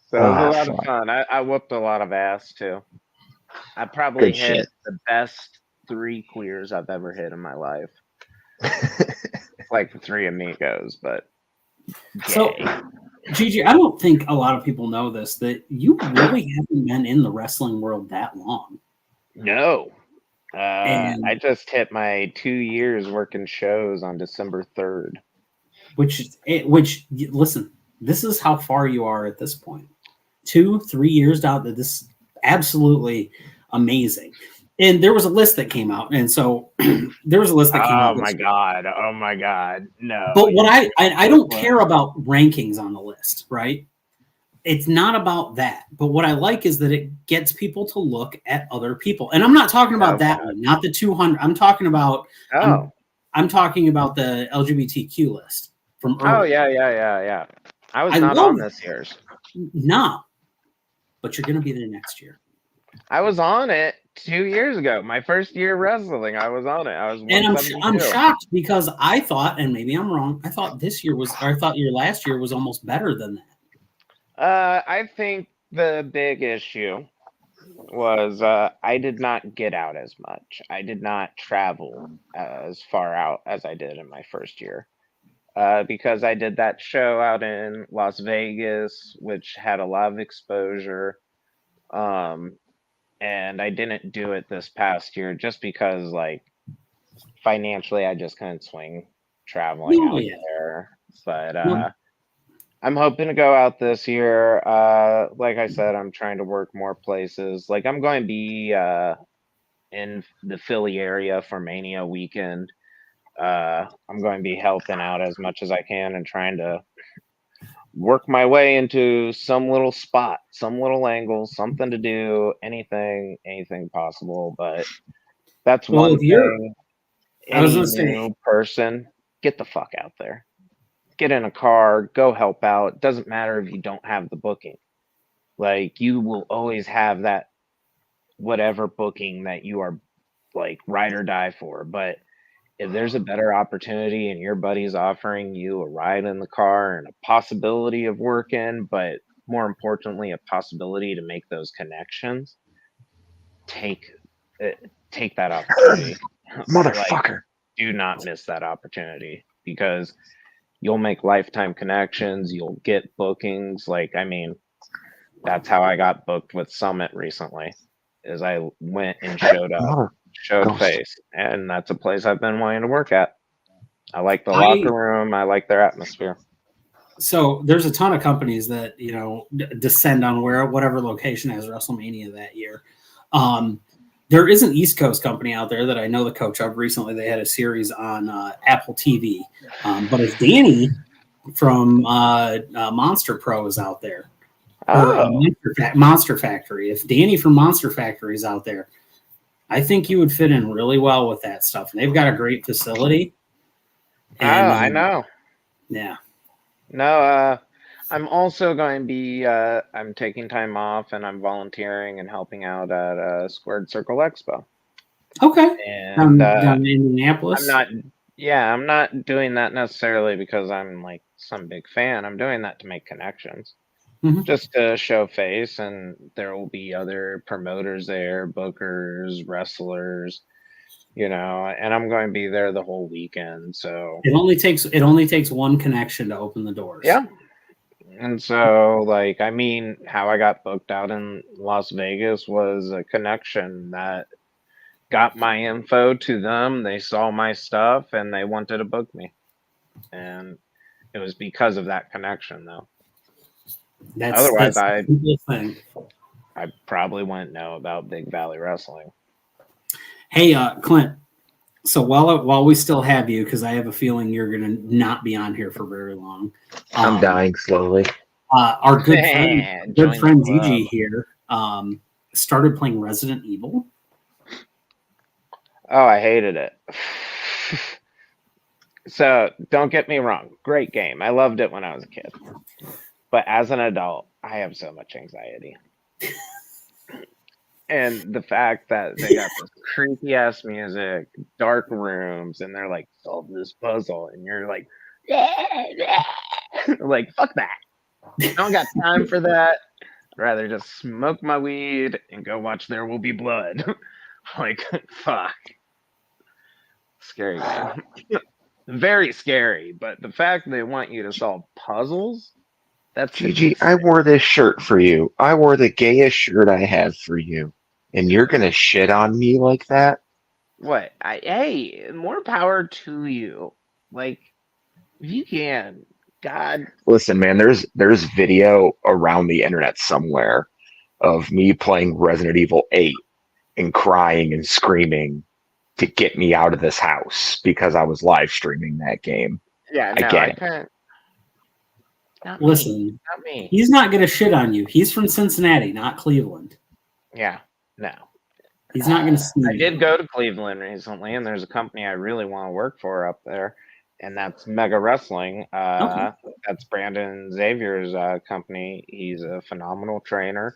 So it was a lot of fun. I whooped a lot of ass too. I probably Good hit shit. the best 3 queers I've ever hit in my life. Like the 3 amigos, but So, gay. Gigi, I don't think a lot of people know this, that you really haven't been in the wrestling world that long. No. And I just hit my 2 years working shows on December 3rd. which listen, this is how far you are at this point. 2-3 years down, that this is absolutely amazing. And there was a list that came out, and so there was a list that came out. Oh my god! Oh my god! No. But what I don't care about rankings on the list, right? It's not about that. But what I like is that it gets people to look at other people. And I'm not talking about that one, not the 200. I'm talking about I'm talking about the LGBTQ list from earlier. Oh yeah. I was not on this year's. No. But you're going to be there next year. I was on it 2 years ago. My first year wrestling, I was on it. I was, and I'm shocked because I thought, and maybe I'm wrong, I thought your last year was almost better than that. I think the big issue was I did not get out as much. I did not travel as far out as I did in my first year. Because I did that show out in Las Vegas, which had a lot of exposure. And I didn't do it this past year just because, like, financially, I just couldn't swing traveling out there. But I'm hoping to go out this year. Like I said, I'm trying to work more places. Like, I'm going to be in the Philly area for Mania weekend. I'm going to be helping out as much as I can and trying to work my way into some little spot, some little angle, something to do, anything possible. But that's one thing. Any new person, get the fuck out there. Get in a car, go help out. Doesn't matter if you don't have the booking. Like, you will always have that whatever booking that you are, like, ride or die for. But if there's a better opportunity and your buddy's offering you a ride in the car and a possibility of working, but more importantly, a possibility to make those connections, take that opportunity. Motherfucker. Like, do not miss that opportunity, because you'll make lifetime connections. You'll get bookings. Like, I mean, that's how I got booked with Summit recently, is I went and showed up. Showed face, and that's a place I've been wanting to work at. I like the locker room. I like their atmosphere. So there's a ton of companies that, you know, descend on whatever location has WrestleMania that year. There is an East Coast company out there that I know the coach of. Recently, they had a series on Apple TV. But if Danny from Monster Pro is out there, or Monster Factory, if Danny from Monster Factory is out there, I think you would fit in really well with that stuff. And they've got a great facility. And, I know. Yeah. No, I'm also going to be, I'm taking time off and I'm volunteering and helping out at Squared Circle Expo. Okay. And down in Indianapolis? I'm not doing that necessarily because I'm like some big fan. I'm doing that to make connections. Just to show face, and there will be other promoters there, bookers, wrestlers, you know, and I'm going to be there the whole weekend. So it only takes one connection to open the doors. Yeah. And so, like, I mean, how I got booked out in Las Vegas was a connection that got my info to them. They saw my stuff and they wanted to book me. And it was because of that connection, though. Otherwise, I probably wouldn't know about Big Valley Wrestling. Hey, Clint. So while we still have you, because I have a feeling you're going to not be on here for very long. I'm dying slowly. Our good friend Gigi here started playing Resident Evil. Oh, I hated it. So don't get me wrong. Great game. I loved it when I was a kid. But as an adult, I have so much anxiety. And the fact that they got this creepy ass music, dark rooms, and they're like, solve this puzzle, and you're like, like, fuck that. I don't got time for that. I'd rather just smoke my weed and go watch There Will Be Blood. Like, fuck. Scary game. Very scary, but the fact they want you to solve puzzles, That's the Gigi, good I thing. wore this shirt for you. I wore the gayest shirt I have for you. And you're gonna shit on me like that? What? Hey, more power to you. Like, if you can, God, Listen, man, there's video around the internet somewhere of me playing Resident Evil 8 and crying and screaming to get me out of this house because I was live streaming that game. yeah, I no, get I it. couldn't. Not me. Listen, Not me. he's not going to shit on you. He's from Cincinnati, not Cleveland. Yeah, no. He's not going to sue I you. did go to Cleveland recently, and there's a company I really want to work for up there, and that's Mega Wrestling. Okay. That's Brandon Xavier's company. He's a phenomenal trainer.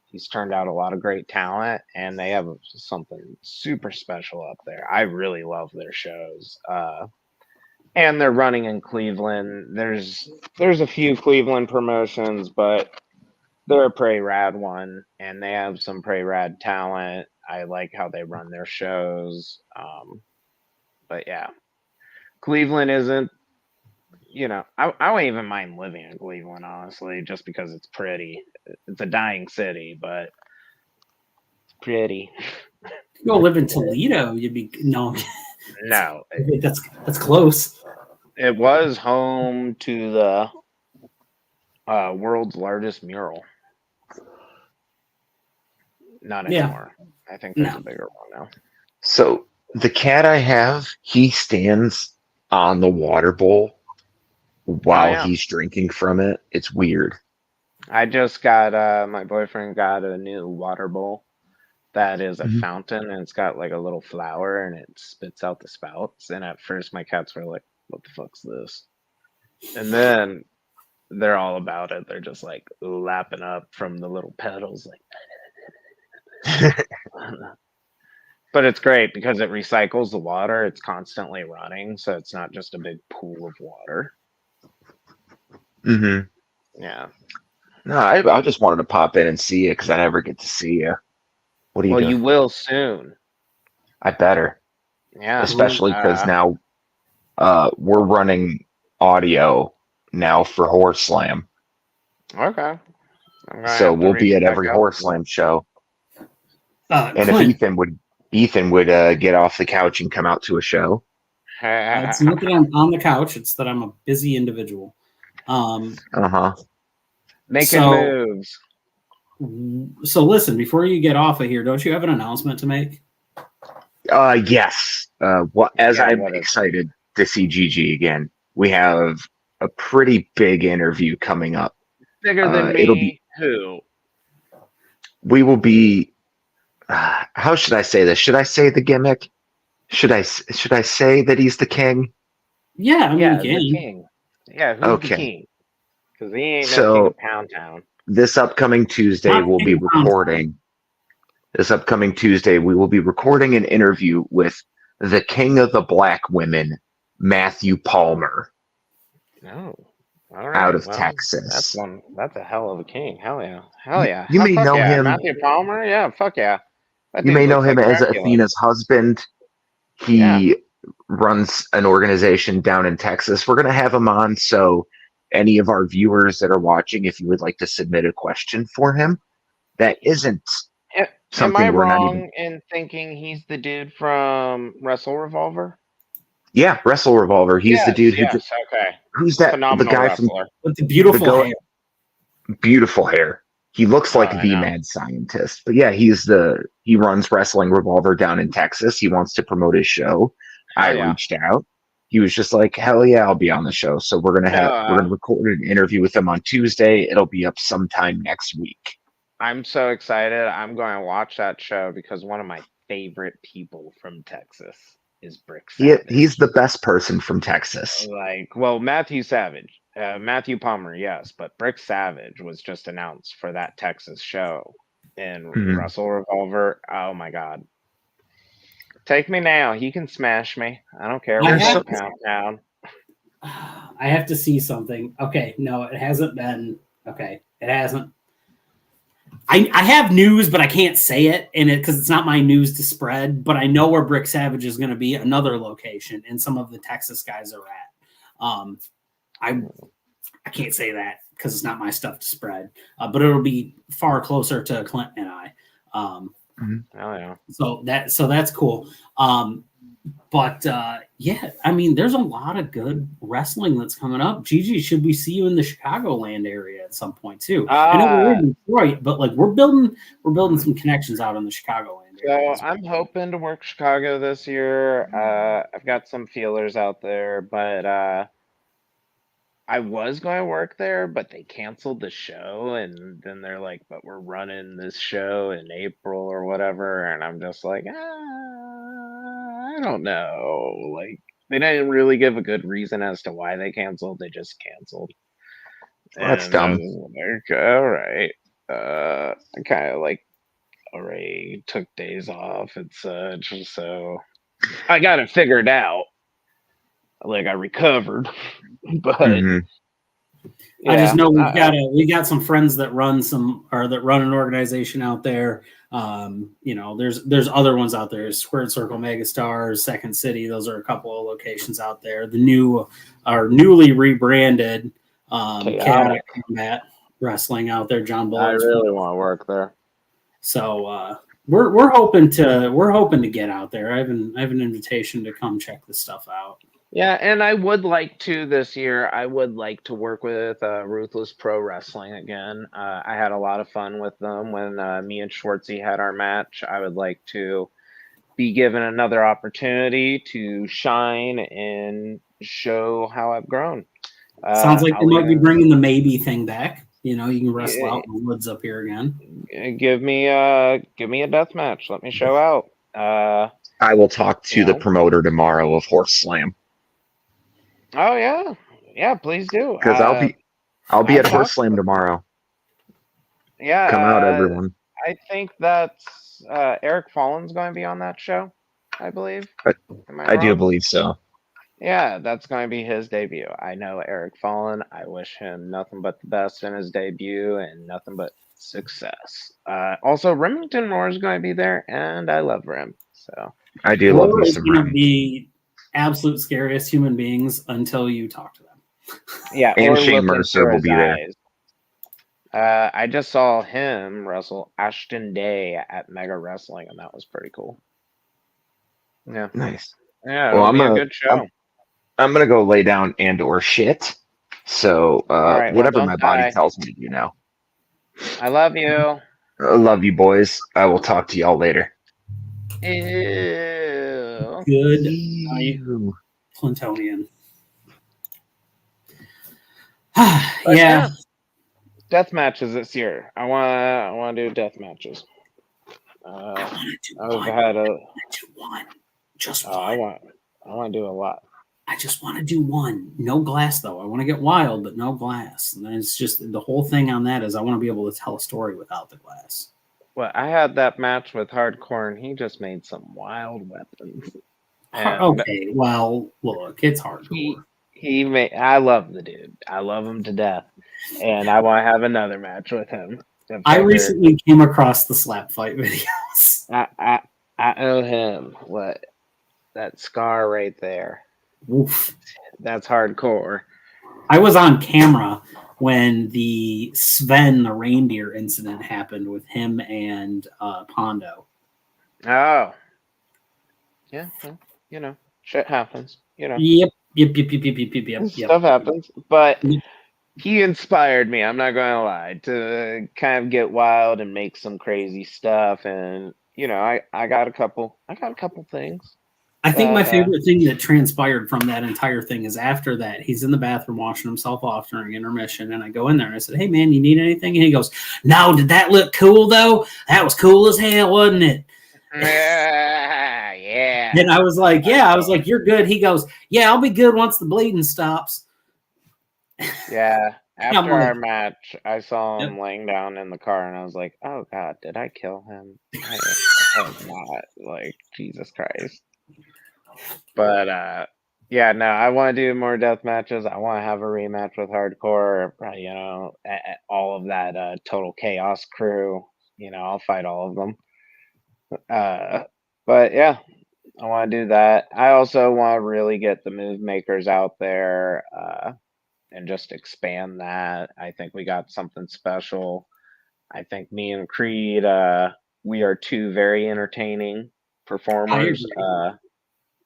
He's turned out a lot of great talent, and they have something super special up there. I really love their shows. And they're running in Cleveland. There's a few Cleveland promotions, but they're a pretty rad one, and they have some pretty rad talent. I like how they run their shows. But yeah, Cleveland isn't. I wouldn't even mind living in Cleveland, honestly, just because it's pretty. It's a dying city, but it's pretty. You go live in Toledo, you'd be no. No, That's close. it was home to the world's largest mural. Not Yeah. anymore. I think there's No. a bigger one now. So the cat I have, he stands on the water bowl while yeah. he's drinking from it. It's weird. I just got my boyfriend got a new water bowl that is a Mhm. fountain, and it's got like a little flower and it spits out the spouts. And at first my cats were like, "What the fuck's this?" And then they're all about it. They're just like lapping up from the little petals, like. But it's great because it recycles the water. It's constantly running, so it's not just a big pool of water. hmm Yeah. No, I just wanted to pop in and see you because I never get to see you. What are you Well, doing? you will soon. I better, Yeah. especially because now we're running audio now for Horse Slam, Okay. I'm gonna so have to we'll be reach at every back out Horse to you. Slam show. And if Clint, Ethan would get off the couch and come out to a show. it's not that I'm on the couch; it's that I'm a busy individual. Uh-huh. Making So- moves. So listen, before you get off of here, don't you have an announcement to make? Yes. As Yeah, I'm what is it? excited to see Gigi again, we have a pretty big interview coming up. Bigger than me. it'll be- Who? We will be. How should I say this? Should I say the gimmick? Should I say that he's the king? Yeah, I mean, Yeah, you the can. king. Yeah, who's Okay. the king? Because he ain't no So- king of Pound Town. This upcoming Tuesday, Not we'll be King Kong. recording. This upcoming Tuesday, we will be recording an interview with the king of the black women, Matthew Palmer, No. All right. out of well, Texas. That's a hell of a king. Hell yeah. Hell yeah. You may Fuck know yeah. him- Matthew Palmer? Yeah, fuck yeah. That You dude may know looks him like as Dracula. Athena's husband. He runs an organization down in Texas. We're going to have him on. So, any of our viewers that are watching, if you would like to submit a question for him, that isn't Am something I we're not wrong even. in thinking he's the dude from Wrestle Revolver? Yeah, Wrestle Revolver. He's the dude who. Yes, okay. Who's that? Phenomenal the guy wrestler. With the beautiful The hair. from beautiful hair. He looks like I the know. mad scientist. But yeah, he runs Wrestling Revolver down in Texas. He wants to promote his show. I Hell yeah. reached out. He was just like, "Hell yeah, I'll be on the show." So we're gonna record an interview with him on Tuesday. It'll be up sometime next week. I'm so excited. I'm going to watch that show because one of my favorite people from Texas is Brick Savage. He's the best person from Texas. Matthew Savage. Matthew Palmer, yes, but Brick Savage was just announced for that Texas show in Mhm. Wrestle Revolver. Oh my god. Take me now. He can smash me. I don't care. I We're have going Pound Town. I have to see something. Okay, no, it hasn't been. Okay, it hasn't. I have news, but I can't say it in it because it's not my news to spread. But I know where Brick Savage is going to be, another location, and some of the Texas guys are at. I can't say that because it's not my stuff to spread. But it'll be far closer to Clint and I. Oh yeah. So that's cool. But yeah, I mean, there's a lot of good wrestling that's coming up. Gigi, should we see you in the Chicagoland area at some point too? I know we're in Detroit, but like we're building some connections out in the Chicagoland area. So I'm hoping to work Chicago this year. I've got some feelers out there, but I was going to work there, but they canceled the show, and then they're like, "But we're running this show in April or whatever," and I'm just like, I don't know. Like they didn't really give a good reason as to why they canceled. They just canceled. That's And I dumb. was like, all right. I kind of like already took days off and such, so I got it figured out. Like I recovered, but Mhm. I just know yeah, we got some friends that run an organization out there. You know, there's other ones out there. Squared Circle Megastars, Second City. Those are a couple of locations out there. The newly rebranded Chaotic Combat Wrestling out there. John I Bullock's. really want to work there. So we're hoping to get out there. I have an invitation to come check this stuff out. Yeah, and I would like to this year. I would like to work with Ruthless Pro Wrestling again. I had a lot of fun with them when me and Schwartzy had our match. I would like to be given another opportunity to shine and show how I've grown. Sounds like they might be even- bringing the maybe thing back. You know, you can wrestle out in the woods up here again. Give me a death match. Let me show out. I will talk to You the know? promoter tomorrow of Horse Slam Oh yeah, please do. because I'll be I'll at talk Horse to Slam them. tomorrow. Yeah, Come out, everyone. I think that's Eric Fallen's going to be on that show, I believe. Am I do wrong? believe so. Yeah, that's going to be his debut. I know Eric Fallen. I wish him nothing but the best in his debut and nothing but success. Also, Remington Roar is going to be there, and I love Rem. So I do love me Roar is some going to Rem. be absolute scariest human beings until you talk to them. yeah, And or Shane look Mercer into will his be there. eyes. I just saw him wrestle Ashton Day at Mega Wrestling, and that was pretty cool. Yeah, Nice. yeah, Well, it'll be a good show. I'm gonna go lay down and or shit. So All right, well, whatever don't my body die. tells me to do now. I love you. I love you, boys. I will talk to y'all later. Ew. Good Ew. Clintonian. But yeah. death matches this year. I want to do death matches. I want to do I've one. had a. I want to do one. Just one. I want to do a lot. I just want to do one. No glass, though. I want to get wild, but no glass. And it's just the whole thing on that is I want to be able to tell a story without the glass. Well, I had that match with Hardcore, and he just made some wild weapons. And Okay, well, look, it's hardcore. he made. I love the dude. I love him to death, and I want to have another match with him. I recently came across the slap fight videos. I owe him what that scar right there. Oof. That's hardcore. I was on camera when the Sven the reindeer incident happened with him and Pondo. Oh, yeah. Well, you know, shit happens. You know, Yep. stuff happens. But Yep. he inspired me. I'm not going to lie, to kind of get wild and make some crazy stuff. And you know, I got a couple things. I think my favorite thing that transpired from that entire thing is after that, he's in the bathroom washing himself off during intermission. And I go in there and I said, "Hey, man, you need anything?" And he goes, "No, did that look cool, though? That was cool as hell, wasn't it?" Yeah. And I was like, "Yeah." I was like, "You're good." He goes, "Yeah, I'll be good once the bleeding stops." Yeah. I'm After like, our match, I saw him Yep. laying down in the car, and I was like, "Oh God, did I kill him?" I hope not. Like Jesus Christ. But yeah, no, I want to do more death matches. I want to have a rematch with Hardcore. You know, all of that Total Chaos crew. You know, I'll fight all of them. But yeah, I want to do that. I also want to really get the move makers out there and just expand that. I think we got something special. I think me and Creed, we are two very entertaining performers.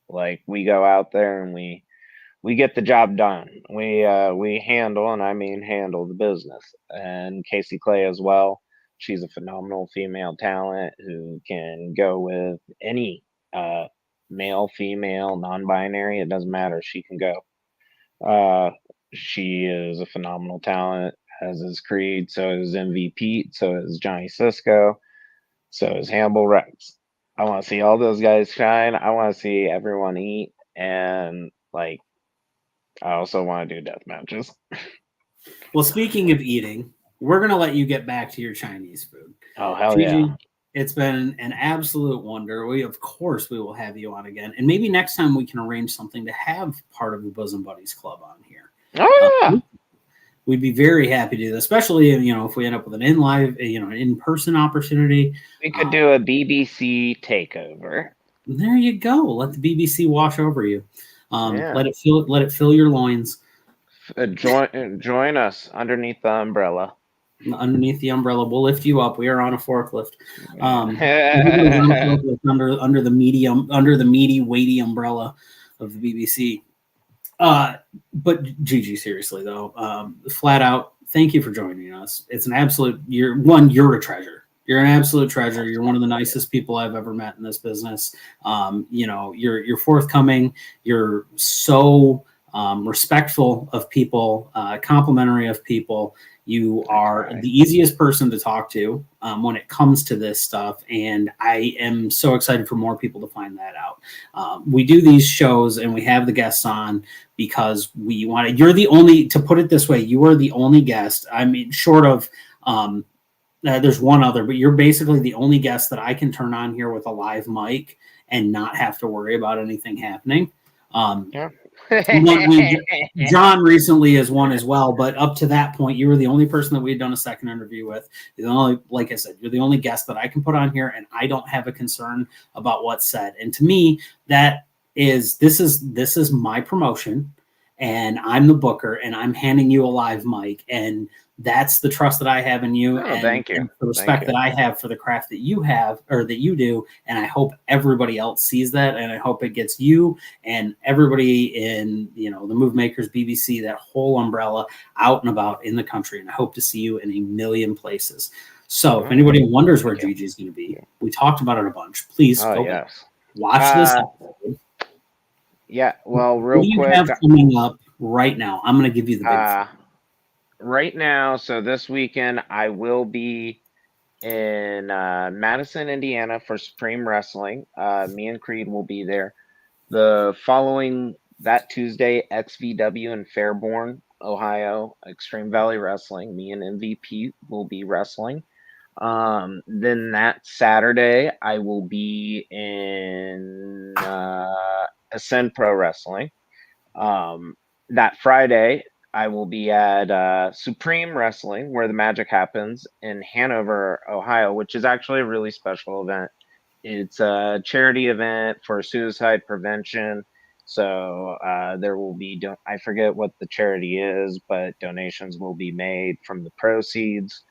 Like we go out there and we get the job done. We handle, and I mean handle, the business. And Casey Clay as well. She's a phenomenal female talent who can go with any male, female, non-binary. It doesn't matter. She can go. She is a phenomenal talent, as is Creed. So is MVP. So is Johnny Cisco. So is Hannibal Rex. I want to see all those guys shine. I want to see everyone eat, and like, I also want to do death matches. Well, speaking of eating, we're going to let you get back to your Chinese food. Oh, hell Gigi, yeah. it's been an absolute wonder. Of course, we will have you on again. And maybe next time we can arrange something to have part of the Bosom Buddies Club on here. Oh, yeah. We'd be very happy to do that, especially, if we end up with an an in-person opportunity. We could do a BBC takeover. There you go. Let the BBC wash over you. Yeah. Let it fill your loins. Join us underneath the umbrella. Underneath the umbrella, we'll lift you up. We are on a forklift. Under the meaty, weighty umbrella of the BBC. But Gigi, seriously though, flat out, thank you for joining us. It's an absolute. You're a treasure. You're an absolute treasure. You're one of the nicest people I've ever met in this business. You're forthcoming. You're so respectful of people, complimentary of people. You are the easiest person to talk to when it comes to this stuff, and I am so excited for more people to find that out. We do these shows and we have the guests on because we want to. You're the only, to put it this way, you are the only guest. I mean, short of there's one other, but you're basically the only guest that I can turn on here with a live mic and not have to worry about anything happening. Yeah. John recently is one as well, but up to that point, you were the only person that we had done a second interview with. Like I said, you're the only guest that I can put on here, and I don't have a concern about what's said. And to me, this is my promotion, and I'm the booker, and I'm handing you a live mic, and that's the trust that I have in you, thank you. And the respect that I have for the craft that you have, or that you do. And I hope everybody else sees that, and I hope it gets you and everybody in the Move Makers, BBC, that whole umbrella, out and about in the country. And I hope to see you in a million places. So if anybody wonders where Gigi is going to be, we talked about it a bunch. Please go back, watch this episode. Yeah, well, real quick, what do you have coming up right now? I'm going to give you the big right now, so this weekend I will be in Madison, Indiana for Supreme Wrestling. Me and Creed will be there. The following that Tuesday, XVW in Fairborn, Ohio, Extreme Valley Wrestling. Me and MVP will be wrestling. Then that Saturday, I will be in Ascend Pro Wrestling. That Friday, I will be at Supreme Wrestling, where the magic happens, in Hanover, Ohio, which is actually a really special event. It's a charity event for suicide prevention. So there will be, I forget what the charity is, but donations will be made from the proceeds.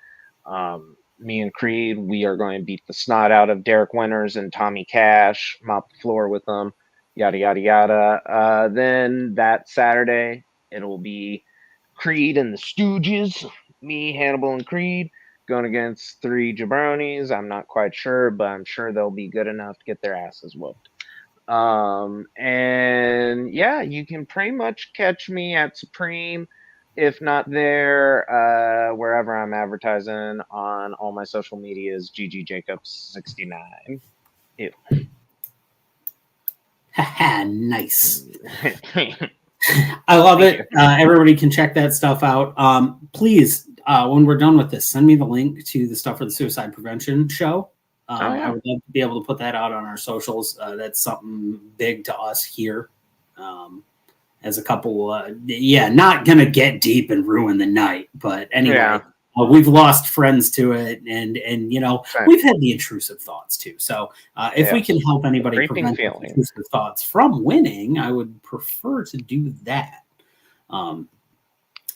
Me and Creed, we are going to beat the snot out of Derek Winters and Tommy Cash, mop the floor with them, yada, yada, yada. Then that Saturday, it'll be Creed and the Stooges, me, Hannibal, and Creed, going against 3 jabronis. I'm not quite sure, but I'm sure they'll be good enough to get their asses whooped. And yeah, you can pretty much catch me at Supreme, if not there, wherever I'm advertising on all my social medias, GGJacobs69. Ew. Nice. I love it. Everybody can check that stuff out. Please, when we're done with this, send me the link to the stuff for the suicide prevention show. I would love to be able to put that out on our socials. That's something big to us here. As a couple, not going to get deep and ruin the night. But anyway, we've lost friends to it. And we've had the intrusive thoughts too. So if we can help anybody prevent intrusive thoughts from winning, I would prefer to do that. Anyway,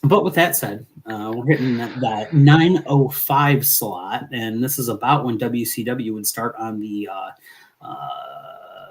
Creeping feelings. so, if anybody wonders where Gigi's going to be, we talked about it a bunch. Please go back, watch this episode. We have coming up right now. I'm going to give you the big. Yeah, well, real quick, But with that said, we're hitting that 9:05 slot, and this is about when WCW would start on the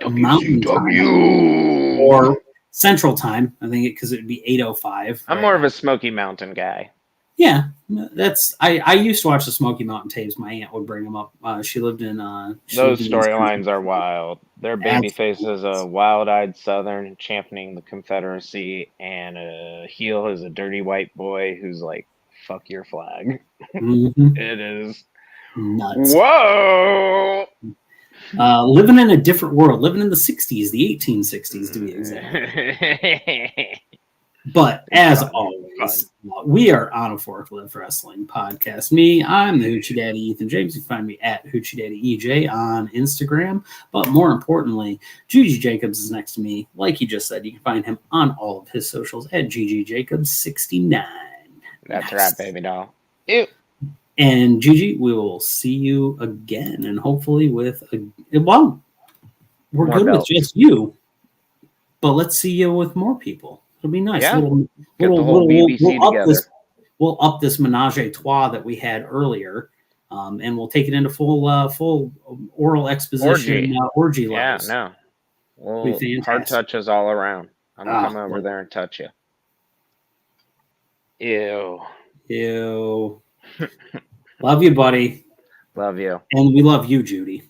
Mountain Time or Central Time. I think because it'd be 8:05. I'm more of a Smoky Mountain guy. Yeah, that's. I used to watch the Smoky Mountain tapes. My aunt would bring them up. She lived in. Those storylines are wild. Their babyface is a wild-eyed Southern championing the Confederacy, and a heel is a dirty white boy who's like, "Fuck your flag." Mm-hmm. It is Nuts. Whoa! Living in a different world, living in the 60s, the 1860s to be exact. But as always, we are on a Forklift Wrestling podcast. I'm the Hoochie Daddy Ethan James. You can find me at Hoochie Daddy EJ on Instagram. But more importantly, Gigi Jacobs is next to me. Like he just said, you can find him on all of his socials at GGJacobs69. That's right, baby doll. Ew. And Gigi, we will see you again, and hopefully with we're More good belts. with just you, but let's see you with more people. It'll be nice. Yeah. Get the whole BBC together. We'll up this menage a trois that we had earlier, and we'll take it into full oral exposition orgy levels. Yeah, no. Hard touches all around. I'm gonna come over there and touch you. Ew. Love you, buddy. Love you. And we love you, Judy.